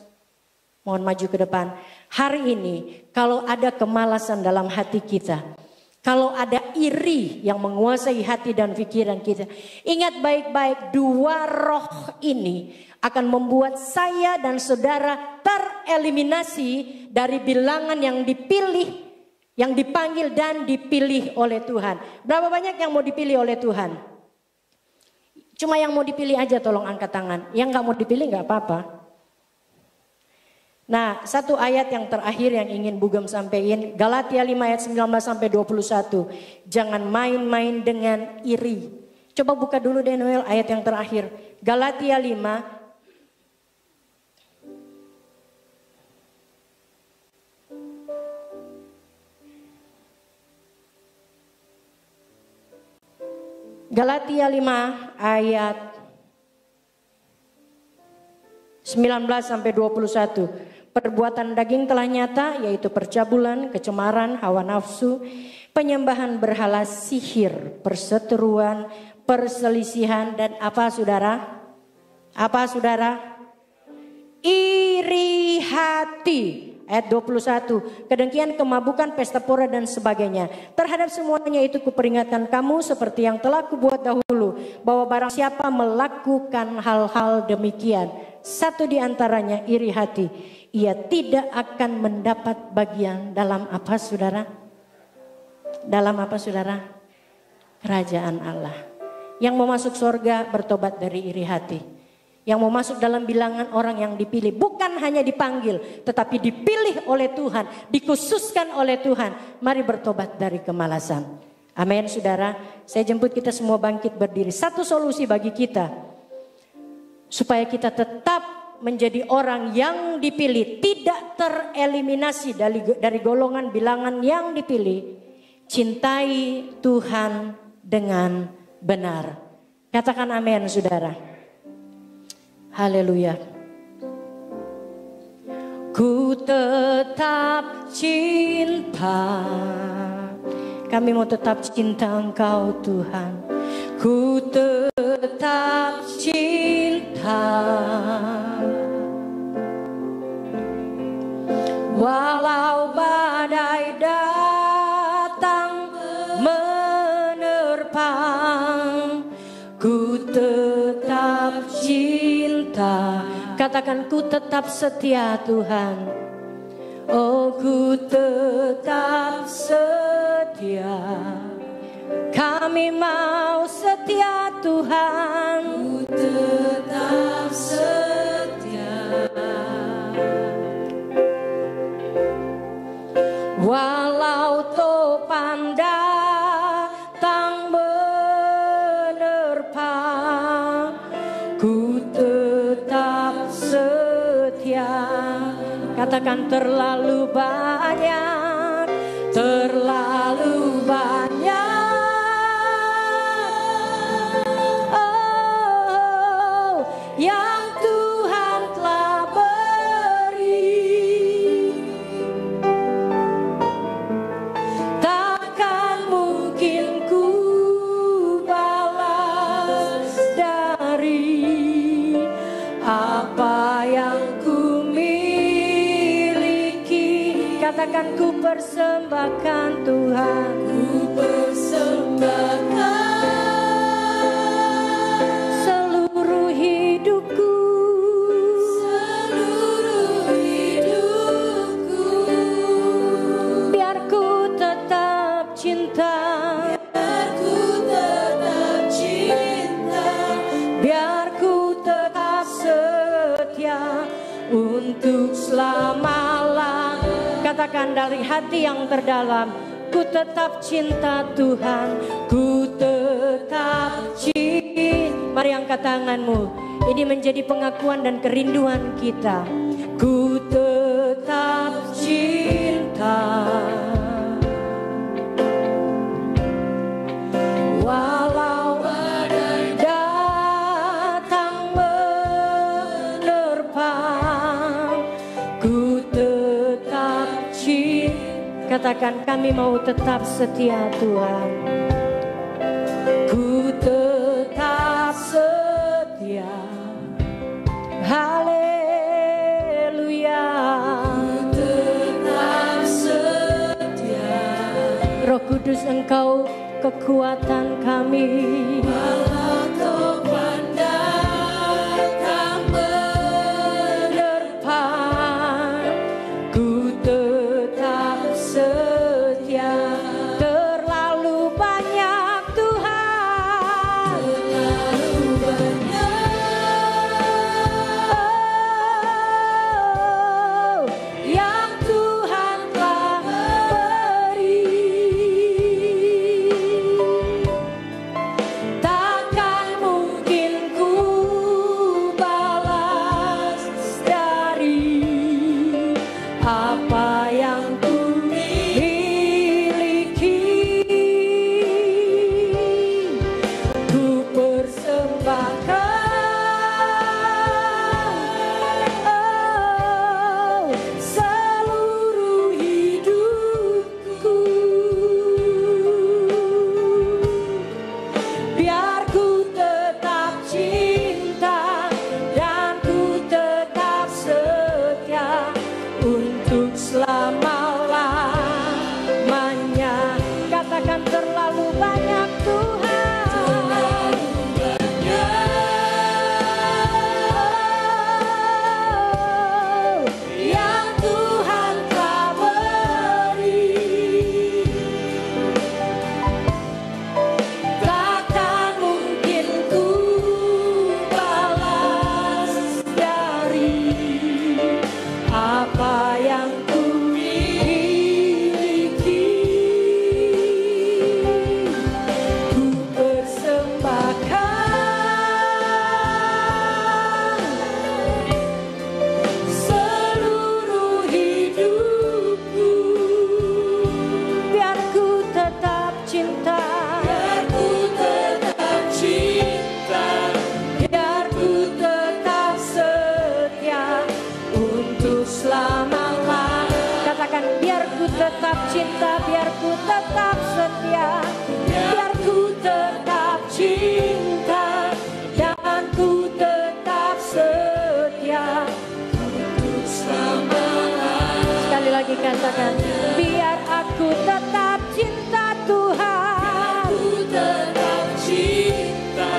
mohon maju ke depan. Hari ini kalau ada kemalasan dalam hati kita, kalau ada iri yang menguasai hati dan pikiran kita, ingat baik-baik, dua roh ini akan membuat saya dan saudara tereliminasi dari bilangan yang dipilih, yang dipanggil dan dipilih oleh Tuhan. Berapa banyak yang mau dipilih oleh Tuhan? Cuma yang mau dipilih aja tolong angkat tangan. Yang gak mau dipilih gak apa-apa. Nah, satu ayat yang terakhir yang ingin Bugem sampaikan, Galatia 5 ayat 19 sampai 21. Jangan main-main dengan iri. Coba buka dulu deh Noel ayat yang terakhir. Galatia 5 Galatia 5 ayat 19 sampai 21. Perbuatan daging telah nyata, yaitu percabulan, kecemaran, hawa nafsu, penyembahan berhala, sihir, perseteruan, perselisihan, dan apa saudara? Apa saudara? Iri hati. Ayat 21, kedengkian, kemabukan, pesta pora dan sebagainya. Terhadap semuanya itu kuperingatkan kamu seperti yang telah kubuat dahulu, bahwa barang siapa melakukan hal-hal demikian, satu di antaranya iri hati, ia tidak akan mendapat bagian dalam apa saudara? Dalam apa saudara? Kerajaan Allah. Yang mau masuk surga bertobat dari iri hati. Yang mau masuk dalam bilangan orang yang dipilih, bukan hanya dipanggil, tetapi dipilih oleh Tuhan, dikhususkan oleh Tuhan. Mari bertobat dari kemalasan. Amin saudara. Saya jemput kita semua bangkit berdiri. Satu solusi bagi kita, supaya kita tetap menjadi orang yang dipilih, tidak tereliminasi dari golongan bilangan yang dipilih. Cintai Tuhan dengan benar. Katakan amin saudara. Haleluya. Ku tetap cinta. Kami mau tetap cinta Engkau Tuhan. Ku tetap cinta. Walau badai datang menerpang, ku tetap cinta. Katakan ku tetap setia Tuhan. Oh ku tetap setia. Kami mau setia Tuhan. Ku tetap setia. Walau topan datang menerjang, Katakan terlalu banyak, terlalu banyak. Oh, yang Tuhan telah beri, takkan mungkin ku balas dari apa yang ku miliki. Katakan ku persembahkan Tuhan, ku persembahkan seluruh hidupku, seluruh hidupku. Biar ku tetap cinta, biar ku tetap cinta, biar ku tetap setia untuk selama-lamanya. Katakan dari hati yang terdalam, ku tetap cinta Tuhan, ku tetap cinta. Mari angkat tanganmu, ini menjadi pengakuan dan kerinduan kita. Ku tetap cinta, walau badai datang menerpa, ku tetap cinta. Katakan kami mau tetap setia Tuhan, ku tetap setia. Haleluya, ku tetap setia. Roh Kudus Engkau kekuatan kami, walau topan datang menerpa, ku tetap setia. Terlalu banyak Tuhan, terlalu banyak, oh, yang Tuhan telah beri, takkan mungkin ku balas dari apa yang ku miliki. Ku persembahkan, oh, seluruh hidupku, biar ku tetap cinta dan ku tetap setia untuk selama-lamanya. Katakan terlalu banyak Tuhan, terlalu banyak, yang Tuhan telah beri, takkan mungkin ku balas dari apa yang ku miliki. Ku persembahkan seluruh hidupku, biar ku tetap cinta, biar ku tetap cinta, biar ku tetap setia untuk selama-lamanya. Katakan biar ku tetap cinta, biar ku tetap setia, biar ku tetap cinta dan ku tetap setia untuk selama-lamanya. Sekali lagi katakan, biar aku tetap cinta Tuhan, ku tetap cinta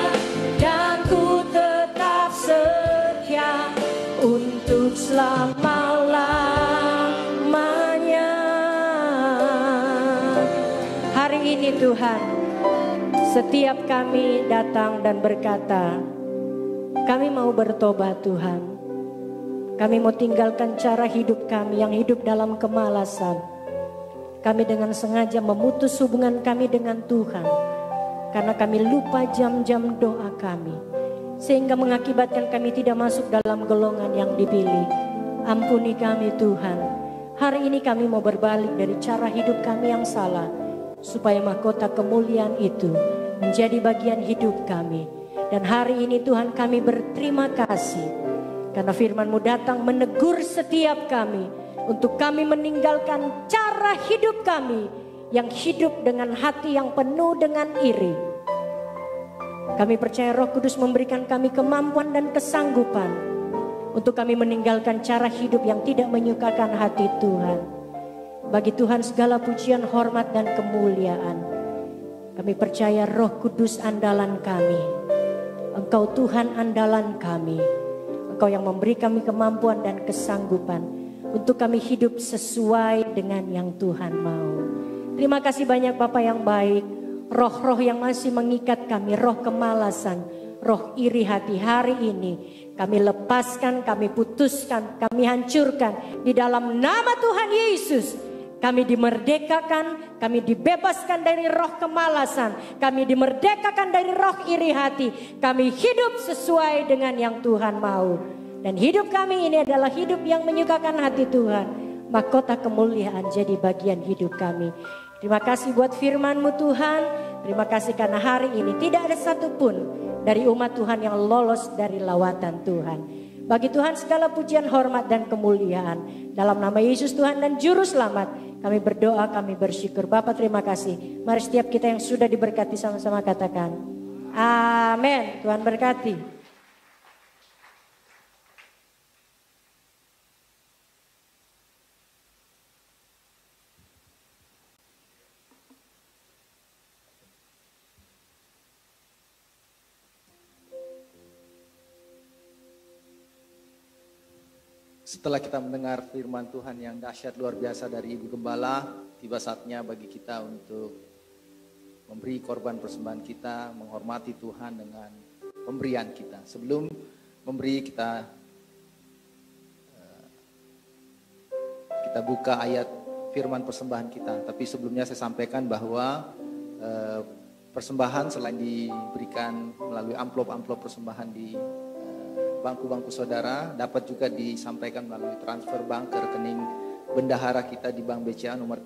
dan ku tetap setia untuk selama-lamanya. Hari ini Tuhan, setiap kami datang dan berkata, kami mau bertobat Tuhan. Kami mau tinggalkan cara hidup kami yang hidup dalam kemalasan. Kami dengan sengaja memutus hubungan kami dengan Tuhan, karena kami lupa jam-jam doa kami, sehingga mengakibatkan kami tidak masuk dalam golongan yang dipilih. Ampuni kami Tuhan. Hari ini kami mau berbalik dari cara hidup kami yang salah, supaya mahkota kemuliaan itu menjadi bagian hidup kami. Dan hari ini Tuhan kami berterima kasih, karena firman-Mu datang menegur setiap kami, untuk kami meninggalkan cara hidup kami yang hidup dengan hati yang penuh dengan iri. Kami percaya Roh Kudus memberikan kami kemampuan dan kesanggupan untuk kami meninggalkan cara hidup yang tidak menyukakan hati Tuhan. Bagi Tuhan segala pujian, hormat dan kemuliaan. Kami percaya Roh Kudus andalan kami. Engkau Tuhan andalan kami. Engkau yang memberi kami kemampuan dan kesanggupan untuk kami hidup sesuai dengan yang Tuhan mau. Terima kasih banyak Bapa yang baik. Roh-roh yang masih mengikat kami, roh kemalasan, roh iri hati hari ini kami lepaskan, kami putuskan, kami hancurkan di dalam nama Tuhan Yesus. Kami dimerdekakan, kami dibebaskan dari roh kemalasan, kami dimerdekakan dari roh iri hati. Kami hidup sesuai dengan yang Tuhan mau. Dan hidup kami ini adalah hidup yang menyukakan hati Tuhan. Mahkota kemuliaan jadi bagian hidup kami. Terima kasih buat firman-Mu Tuhan. Terima kasih karena hari ini tidak ada satupun dari umat Tuhan yang lolos dari lawatan Tuhan. Bagi Tuhan segala pujian, hormat dan kemuliaan. Dalam nama Yesus Tuhan dan Juru Selamat, kami berdoa, kami bersyukur. Bapa terima kasih. Mari setiap kita yang sudah diberkati sama-sama katakan amin. Tuhan berkati. Setelah kita mendengar firman Tuhan yang dahsyat luar biasa dari Ibu Gembala, tiba saatnya bagi kita untuk memberi korban persembahan kita, menghormati Tuhan dengan pemberian kita. Sebelum memberi kita buka ayat firman persembahan kita. Tapi sebelumnya saya sampaikan bahwa persembahan selain diberikan melalui amplop-amplop persembahan di bangku-bangku saudara, dapat juga disampaikan melalui transfer bank ke rekening bendahara kita di Bank BCA nomor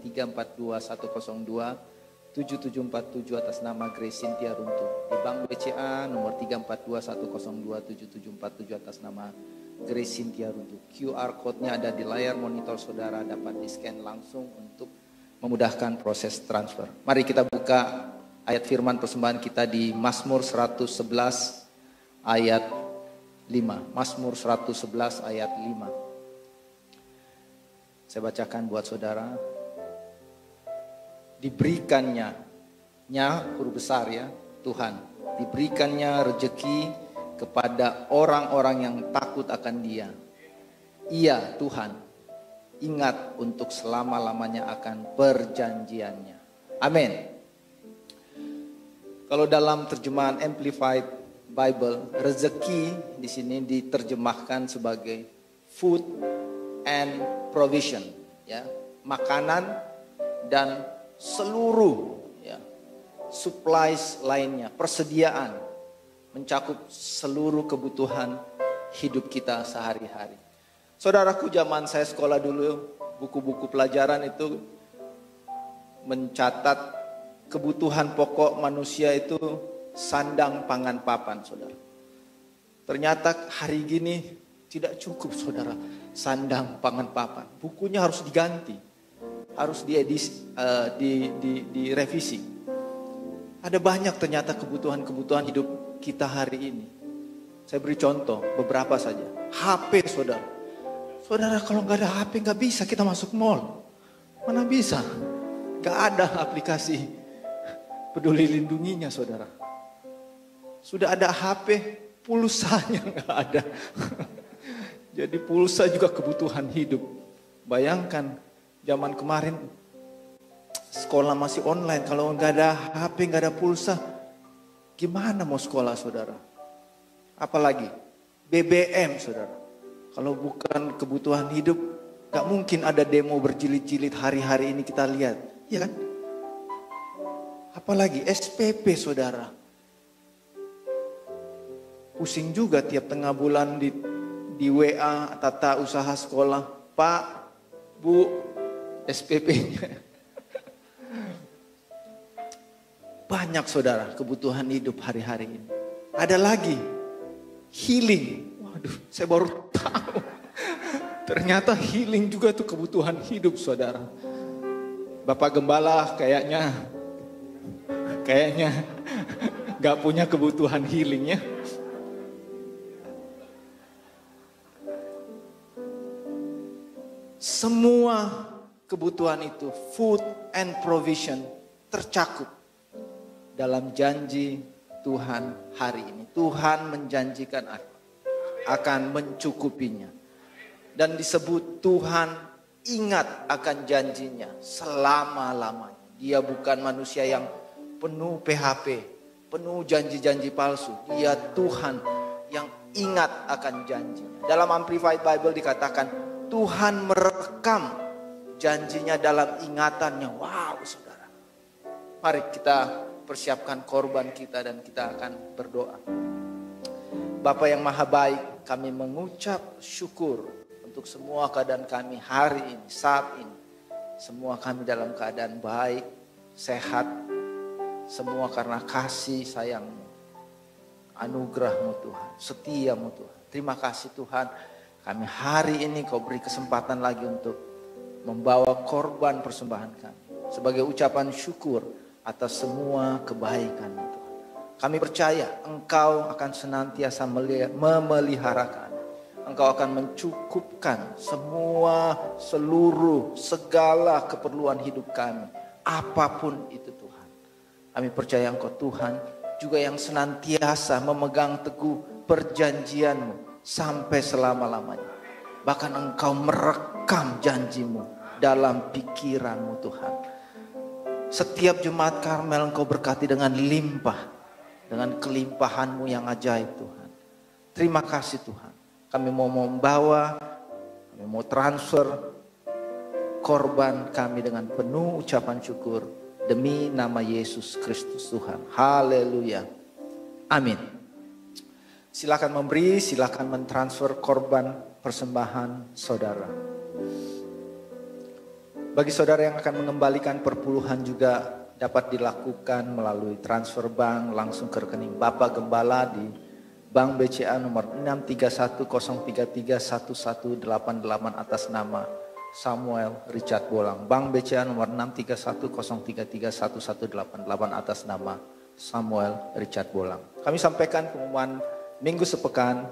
3421027747 atas nama Grace Cynthia Runtuh. Di Bank BCA nomor 3421027747 atas nama Grace Cynthia Runtuh. QR code-nya ada di layar monitor saudara, dapat di-scan langsung untuk memudahkan proses transfer. Mari kita buka ayat firman persembahan kita di Mazmur 111 ayat 5. Mazmur 111 ayat 5. Saya bacakan buat saudara. Diberikannya, huruf besar ya, Tuhan. Diberikannya rejeki kepada orang-orang yang takut akan Dia. Ia Tuhan ingat untuk selama-lamanya akan perjanjiannya. Amin. Kalau dalam terjemahan Amplified Bible, rezeki di sini diterjemahkan sebagai food and provision, ya, makanan dan seluruh ya, supplies lainnya, persediaan mencakup seluruh kebutuhan hidup kita sehari-hari. Saudaraku, zaman saya sekolah dulu, buku-buku pelajaran itu mencatat kebutuhan pokok manusia itu sandang, pangan, papan, saudara. Ternyata hari gini tidak cukup, saudara. Sandang, pangan, papan. Bukunya harus diganti, harus diedisi, direvisi. Ada banyak ternyata kebutuhan-kebutuhan hidup kita hari ini. Saya beri contoh beberapa saja. HP, saudara. Saudara, kalau nggak ada HP nggak bisa kita masuk mall. Mana bisa? Nggak ada aplikasi peduli lindunginya, saudara. Sudah ada HP, pulsanya nggak ada. Jadi pulsa juga kebutuhan hidup. Bayangkan zaman kemarin sekolah masih online. Kalau nggak ada HP, nggak ada pulsa, gimana mau sekolah, saudara? Apalagi BBM, saudara. Kalau bukan kebutuhan hidup, nggak mungkin ada demo berjilid-jilid hari-hari ini kita lihat, ya kan? Apalagi SPP, saudara. Pusing juga tiap tengah bulan di WA, tata usaha sekolah, Pak, Bu, SPP-nya. Banyak saudara kebutuhan hidup hari-hari ini. Ada lagi, healing. Waduh, saya baru tahu. Ternyata healing juga tuh kebutuhan hidup saudara. Bapak Gembala kayaknya gak punya kebutuhan healingnya. Semua kebutuhan itu, food and provision, tercakup dalam janji Tuhan hari ini. Tuhan menjanjikan akan mencukupinya. Dan disebut Tuhan ingat akan janjinya selama-lamanya. Dia bukan manusia yang penuh PHP, penuh janji-janji palsu. Dia Tuhan yang ingat akan janjinya. Dalam Amplified Bible dikatakan Tuhan merekam janjinya dalam ingatannya. Wow saudara. Mari kita persiapkan korban kita dan kita akan berdoa. Bapa yang maha baik, kami mengucap syukur untuk semua keadaan kami hari ini, saat ini. Semua kami dalam keadaan baik, sehat. Semua karena kasih sayang-Mu, anugerah-Mu Tuhan, setia-Mu Tuhan. Terima kasih Tuhan, kami hari ini Kau beri kesempatan lagi untuk membawa korban persembahan kami. Sebagai ucapan syukur atas semua kebaikan-Mu Tuhan. Kami percaya Engkau akan senantiasa memelihara kami. Engkau akan mencukupkan seluruh, segala keperluan hidup kami. Apapun itu Tuhan. Kami percaya Engkau Tuhan juga yang senantiasa memegang teguh perjanjian-Mu sampai selama-lamanya. Bahkan Engkau merekam janji-Mu dalam pikiran-Mu Tuhan. Setiap Jemaat Karmel Engkau berkati dengan limpah. Dengan kelimpahan-Mu yang ajaib Tuhan. Terima kasih Tuhan. Kami mau membawa, kami mau transfer korban kami dengan penuh ucapan syukur demi nama Yesus Kristus Tuhan. Haleluya. Amin. Silakan memberi, silakan mentransfer korban persembahan saudara. Bagi saudara yang akan mengembalikan perpuluhan juga dapat dilakukan melalui transfer bank langsung ke rekening Bapak Gembala di Bank BCA nomor 63103311188 atas nama Samuel Richard Bolang. Bank BCA nomor 63103311188 atas nama Samuel Richard Bolang. Kami sampaikan pengumuman minggu sepekan.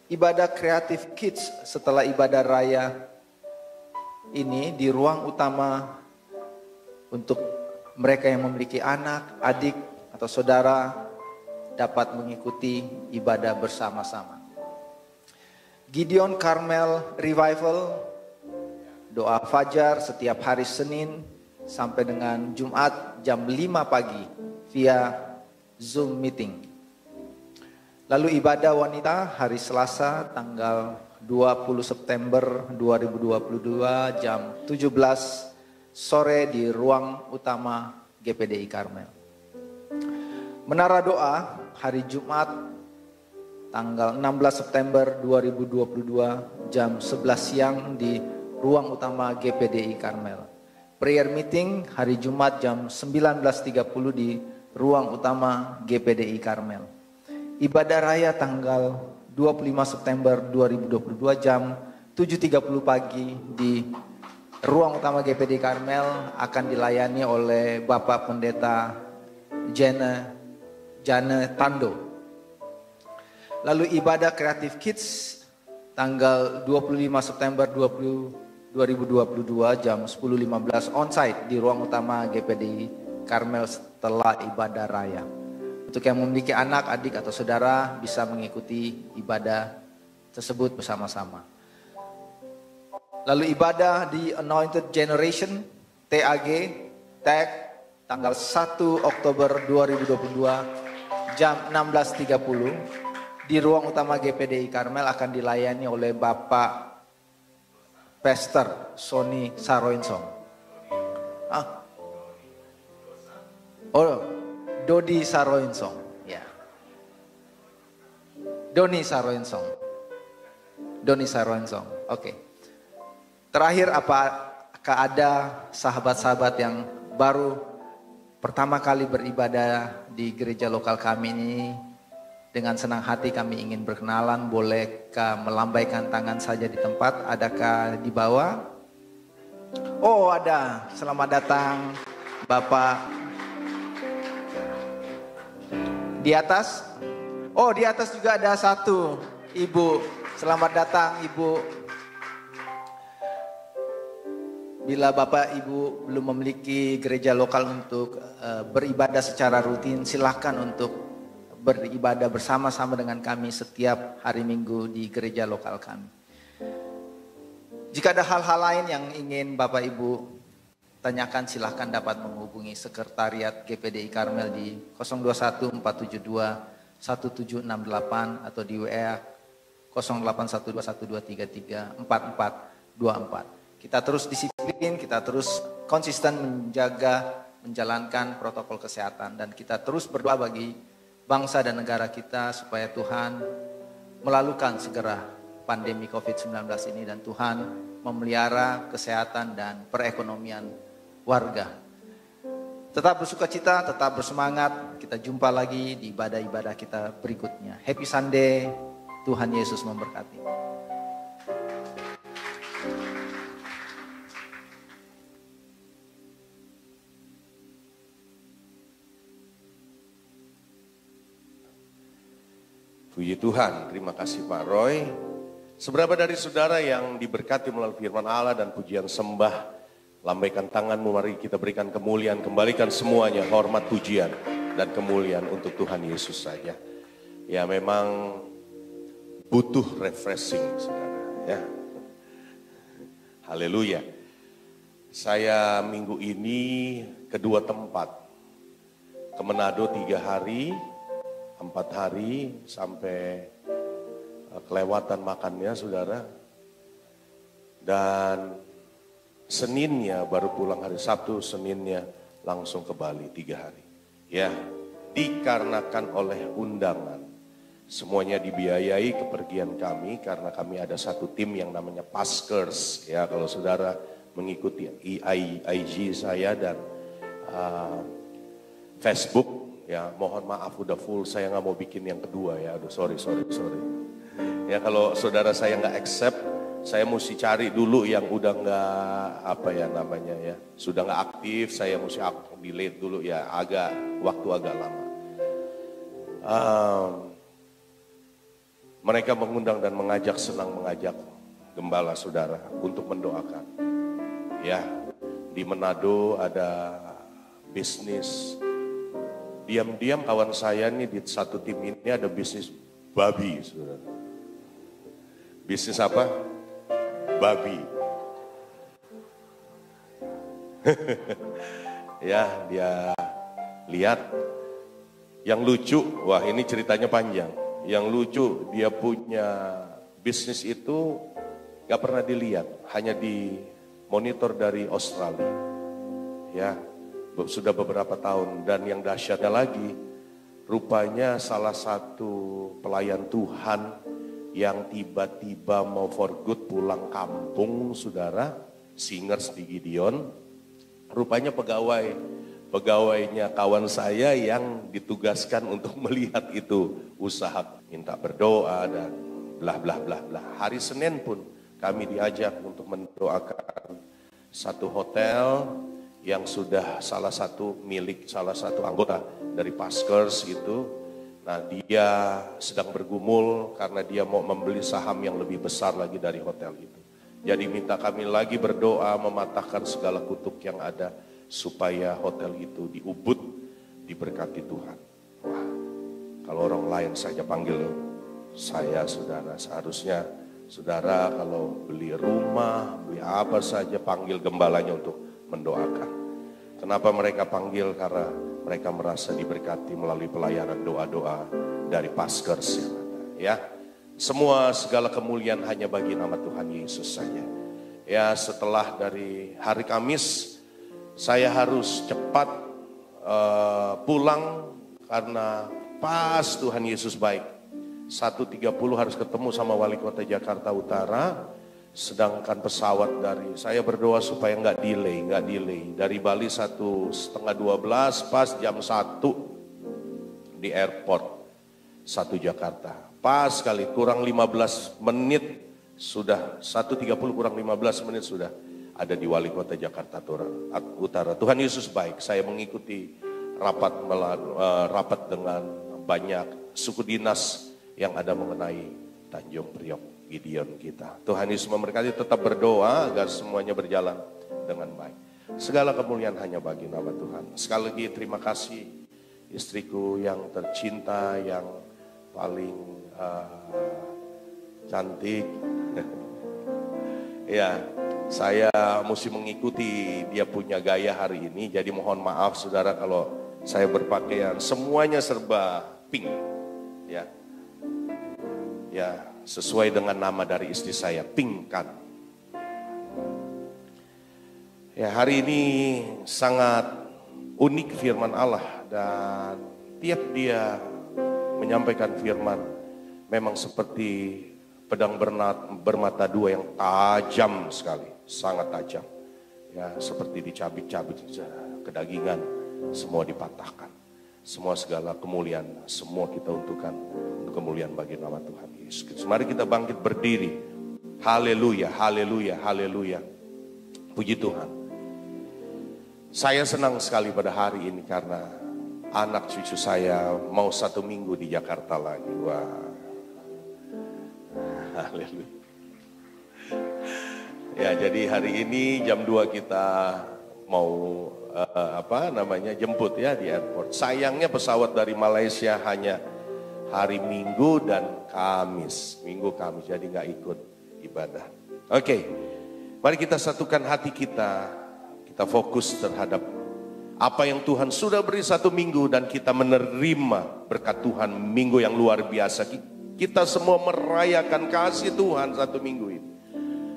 Ibadah Creative Kids setelah ibadah raya ini di ruang utama untuk mereka yang memiliki anak, adik atau saudara dapat mengikuti ibadah bersama-sama. Gideon Carmel Revival, doa fajar setiap hari Senin sampai dengan Jumat jam 5 pagi via Zoom meeting. Lalu ibadah wanita hari Selasa tanggal 20 September 2022 jam 17 sore di ruang utama GPDI Karmel. Menara doa hari Jumat tanggal 16 September 2022 jam 11 siang di ruang utama GPDI Karmel. Prayer meeting hari Jumat jam 19.30 di ruang utama GPDI Karmel. Ibadah raya tanggal 25 September 2022 jam 7.30 pagi di ruang utama GPDI Karmel akan dilayani oleh Bapak Pendeta Jana Tando. Lalu ibadah Creative Kids tanggal 25 September 2022 jam 10.15 onsite di ruang utama GPDI Karmel setelah ibadah raya. Untuk yang memiliki anak, adik atau saudara bisa mengikuti ibadah tersebut bersama-sama. Lalu ibadah di Anointed Generation TAG tanggal 1 Oktober 2022 jam 16.30 di ruang utama GPDI Karmel akan dilayani oleh Bapak Pastor Sony Saroinsong. Dodi Saroinsong, ya. Doni Saroinsong. Doni Sarwansong. Oke. Terakhir, apakah ada sahabat-sahabat yang baru pertama kali beribadah di gereja lokal kami ini? Dengan senang hati kami ingin berkenalan. Bolehkah melambaikan tangan saja di tempat? Adakah di bawah? Oh, ada. Selamat datang Bapak. Di atas? Oh, di atas juga ada satu Ibu. Selamat datang Ibu. Bila Bapak Ibu belum memiliki gereja lokal untuk beribadah secara rutin, silakan untuk beribadah bersama-sama dengan kami setiap hari Minggu di gereja lokal kami. Jika ada hal-hal lain yang ingin Bapak Ibu tanyakan, silahkan dapat menghubungi sekretariat GPDI Karmel di 021-472-1768 atau di WA 081212334424. Kita terus disiplin, kita terus konsisten menjalankan protokol kesehatan, dan kita terus berdoa bagi bangsa dan negara kita supaya Tuhan melalukan segera pandemi COVID-19 ini dan Tuhan memelihara kesehatan dan perekonomian warga. Tetap bersukacita, tetap bersemangat. Kita jumpa lagi di ibadah-ibadah kita berikutnya. Happy Sunday, Tuhan Yesus memberkati. Puji Tuhan, terima kasih Pak Roy. Seberapa dari saudara yang diberkati melalui firman Allah dan pujian sembah, lambaikan tanganmu, mari kita berikan kemuliaan, kembalikan semuanya hormat, pujian dan kemuliaan untuk Tuhan Yesus saja. Ya, memang butuh refreshing saudara ya. Haleluya. Saya minggu ini kedua tempat, ke Manado 3 hari, 4 hari sampai kelewatan makannya saudara. Dan Seninnya baru pulang hari Sabtu, Seninnya langsung ke Bali 3 hari. Ya, dikarenakan oleh undangan. Semuanya dibiayai kepergian kami karena kami ada satu tim yang namanya Paskers. Ya, kalau saudara mengikuti IG saya dan Facebook, ya mohon maaf udah full, saya nggak mau bikin yang kedua ya, aduh sorry. Ya kalau saudara saya nggak accept, saya mesti cari dulu yang udah nggak sudah nggak aktif, saya mesti delete dulu ya, waktu agak lama. Mereka mengundang dan senang mengajak gembala saudara untuk mendoakan. Ya, di Manado ada bisnis. Diam-diam kawan saya nih di satu tim ini ada bisnis babi, saudara. Bisnis apa? Babi. Ya, dia lihat. Yang lucu, wah ini ceritanya panjang. Yang lucu, dia punya bisnis itu gak pernah dilihat, hanya di monitor dari Australia. Ya. Sudah beberapa tahun, dan yang dahsyatnya lagi, rupanya salah satu pelayan Tuhan yang tiba-tiba mau for good pulang kampung, saudara, singers di Gideon, rupanya pegawainya kawan saya yang ditugaskan untuk melihat itu usaha, minta berdoa dan blah. Hari Senin pun kami diajak untuk mendoakan satu hotel yang sudah milik salah satu anggota dari Paskers itu. Nah, dia sedang bergumul karena dia mau membeli saham yang lebih besar lagi dari hotel itu. Jadi minta kami lagi berdoa mematahkan segala kutuk yang ada supaya hotel itu di Ubud diberkati Tuhan. Wah, kalau orang lain saja panggil saya saudara, seharusnya saudara kalau beli rumah, beli apa saja panggil gembalanya untuk mendoakan. Kenapa mereka panggil? Karena mereka merasa diberkati melalui pelayanan doa-doa dari Paskers yang ada. Ya, segala kemuliaan hanya bagi nama Tuhan Yesus saja. Ya, setelah dari hari Kamis saya harus cepat pulang karena pas Tuhan Yesus baik. 1.30 harus ketemu sama wali kota Jakarta Utara. Sedangkan pesawat dari, saya berdoa supaya nggak delay. Dari Bali 11:30 pas jam 1 di airport 1 Jakarta. Pas sekali, kurang 15 menit sudah, 1.30 kurang 15 menit sudah ada di wali kota Jakarta Utara. Tuhan Yesus baik, saya mengikuti rapat dengan banyak suku dinas yang ada mengenai Tanjung Priok Gideon kita. Tuhan Yesus memberkati, tetap berdoa agar semuanya berjalan dengan baik. Segala kemuliaan hanya bagi nama Tuhan. Sekali lagi terima kasih istriku yang tercinta, yang paling cantik. Ya, saya mesti mengikuti dia punya gaya hari ini. Jadi mohon maaf saudara kalau saya berpakaian semuanya serba pink. Ya, sesuai dengan nama dari istri saya, Pink kan. Ya, hari ini sangat unik firman Allah, dan tiap dia menyampaikan firman memang seperti pedang bermata dua yang tajam sekali, sangat tajam. Ya, seperti dicabik-cabik kedagingan, semua dipatahkan. Semua segala kemuliaan, semua kita untukkan untuk kemuliaan bagi nama Tuhan Yesus Kristus. Mari kita bangkit berdiri. Haleluya, haleluya, haleluya. Puji Tuhan. Saya senang sekali pada hari ini karena anak cucu saya mau 1 minggu di Jakarta lagi. Wah. Haleluya. Ya, jadi hari ini jam 2 kita mau jemput ya di airport. Sayangnya pesawat dari Malaysia hanya hari Minggu dan Kamis. Minggu Kamis, jadi nggak ikut ibadah. Oke, mari kita satukan hati kita. Kita fokus terhadap apa yang Tuhan sudah beri 1 minggu, dan kita menerima berkat Tuhan minggu yang luar biasa. Kita semua merayakan kasih Tuhan 1 minggu ini.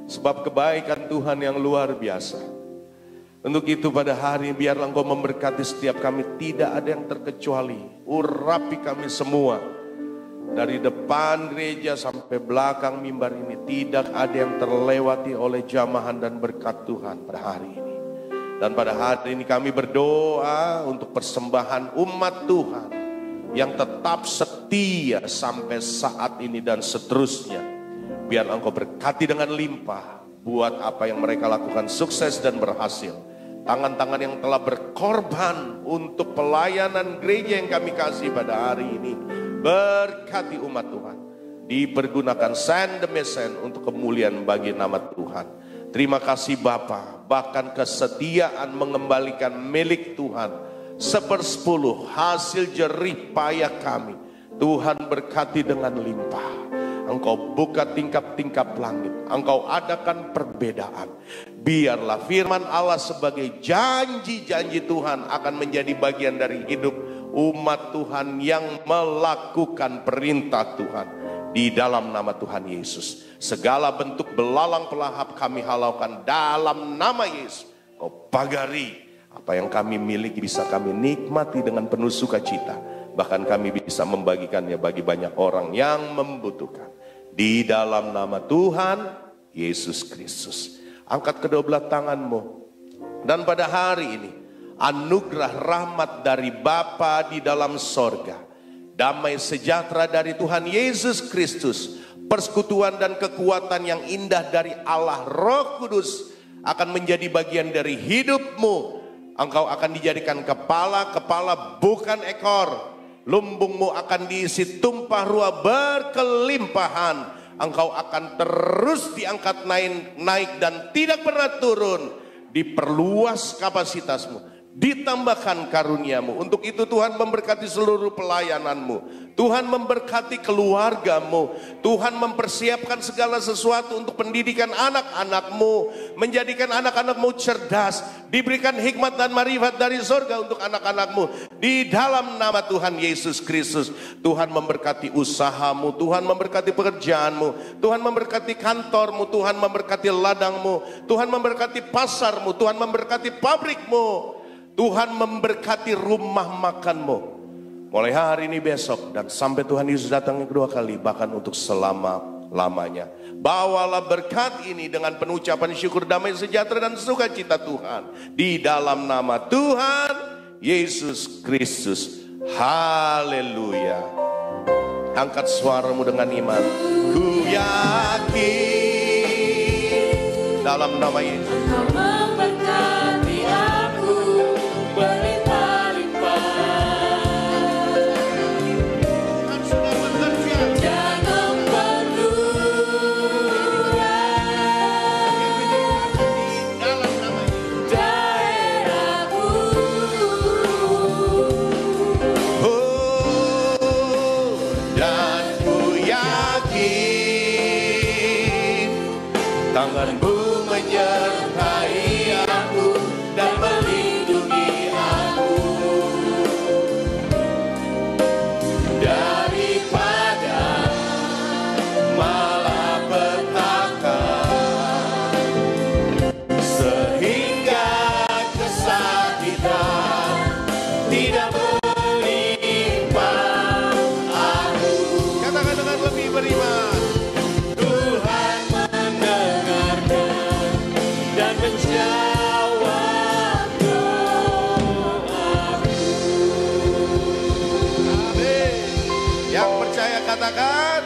Sebab kebaikan Tuhan yang luar biasa. Untuk itu pada hari ini biarlah Engkau memberkati setiap kami, tidak ada yang terkecuali. Urapi kami semua. Dari depan gereja sampai belakang mimbar ini, tidak ada yang terlewati oleh jamahan dan berkat Tuhan pada hari ini. Dan pada hari ini kami berdoa untuk persembahan umat Tuhan yang tetap setia sampai saat ini dan seterusnya. Biar Engkau berkati dengan limpah, buat apa yang mereka lakukan sukses dan berhasil. Tangan-tangan yang telah berkorban untuk pelayanan gereja yang kami kasih pada hari ini, berkati umat Tuhan. Dipergunakan send demi send untuk kemuliaan bagi nama Tuhan. Terima kasih Bapa, bahkan kesetiaan mengembalikan milik Tuhan 1/10 hasil jerih payah kami. Tuhan berkati dengan limpah. Engkau buka tingkap-tingkap langit. Engkau adakan perbedaan. Biarlah firman Allah sebagai janji-janji Tuhan akan menjadi bagian dari hidup umat Tuhan yang melakukan perintah Tuhan. Di dalam nama Tuhan Yesus. Segala bentuk belalang pelahap kami halaukan dalam nama Yesus. Kau pagari apa yang kami miliki bisa kami nikmati dengan penuh sukacita. Bahkan kami bisa membagikannya bagi banyak orang yang membutuhkan. Di dalam nama Tuhan Yesus Kristus. Angkat kedua belah tanganmu. Dan pada hari ini, anugerah rahmat dari Bapa di dalam sorga, damai sejahtera dari Tuhan Yesus Kristus, persekutuan dan kekuatan yang indah dari Allah Roh Kudus akan menjadi bagian dari hidupmu. Engkau akan dijadikan kepala bukan ekor. Lumbungmu akan diisi tumpah ruah berkelimpahan. Engkau akan terus diangkat naik dan tidak pernah turun. Diperluas kapasitasmu, ditambahkan karuniamu. Untuk itu Tuhan memberkati seluruh pelayananmu. Tuhan memberkati keluargamu. Tuhan mempersiapkan segala sesuatu untuk pendidikan anak-anakmu. Menjadikan anak-anakmu cerdas. Diberikan hikmat dan marifat dari surga untuk anak-anakmu. Di dalam nama Tuhan Yesus Kristus. Tuhan memberkati usahamu. Tuhan memberkati pekerjaanmu. Tuhan memberkati kantormu. Tuhan memberkati ladangmu. Tuhan memberkati pasarmu. Tuhan memberkati pabrikmu. Tuhan memberkati rumah makanmu. mulai hari ini, besok, dan sampai Tuhan Yesus datang yang kedua kali, bahkan untuk selama-lamanya. Bawalah berkat ini dengan penuh ucapan syukur, damai sejahtera dan sukacita Tuhan di dalam nama Tuhan Yesus Kristus. Haleluya. Angkat suaramu dengan iman. Ku yakin dalam nama Yesus. Kau memberkati aku berlimpah-limpah. Jangan perlu daerahku. Oh, dan ku yakin tanganmu menyertai aku dan melindungi aku daripada malapetaka, sehingga kesakitan tidak menimpa aku. Katakan dengan lebih beriman. Tuhan mendengarkan dan menjawab doaku. Amin. Yang percaya katakan.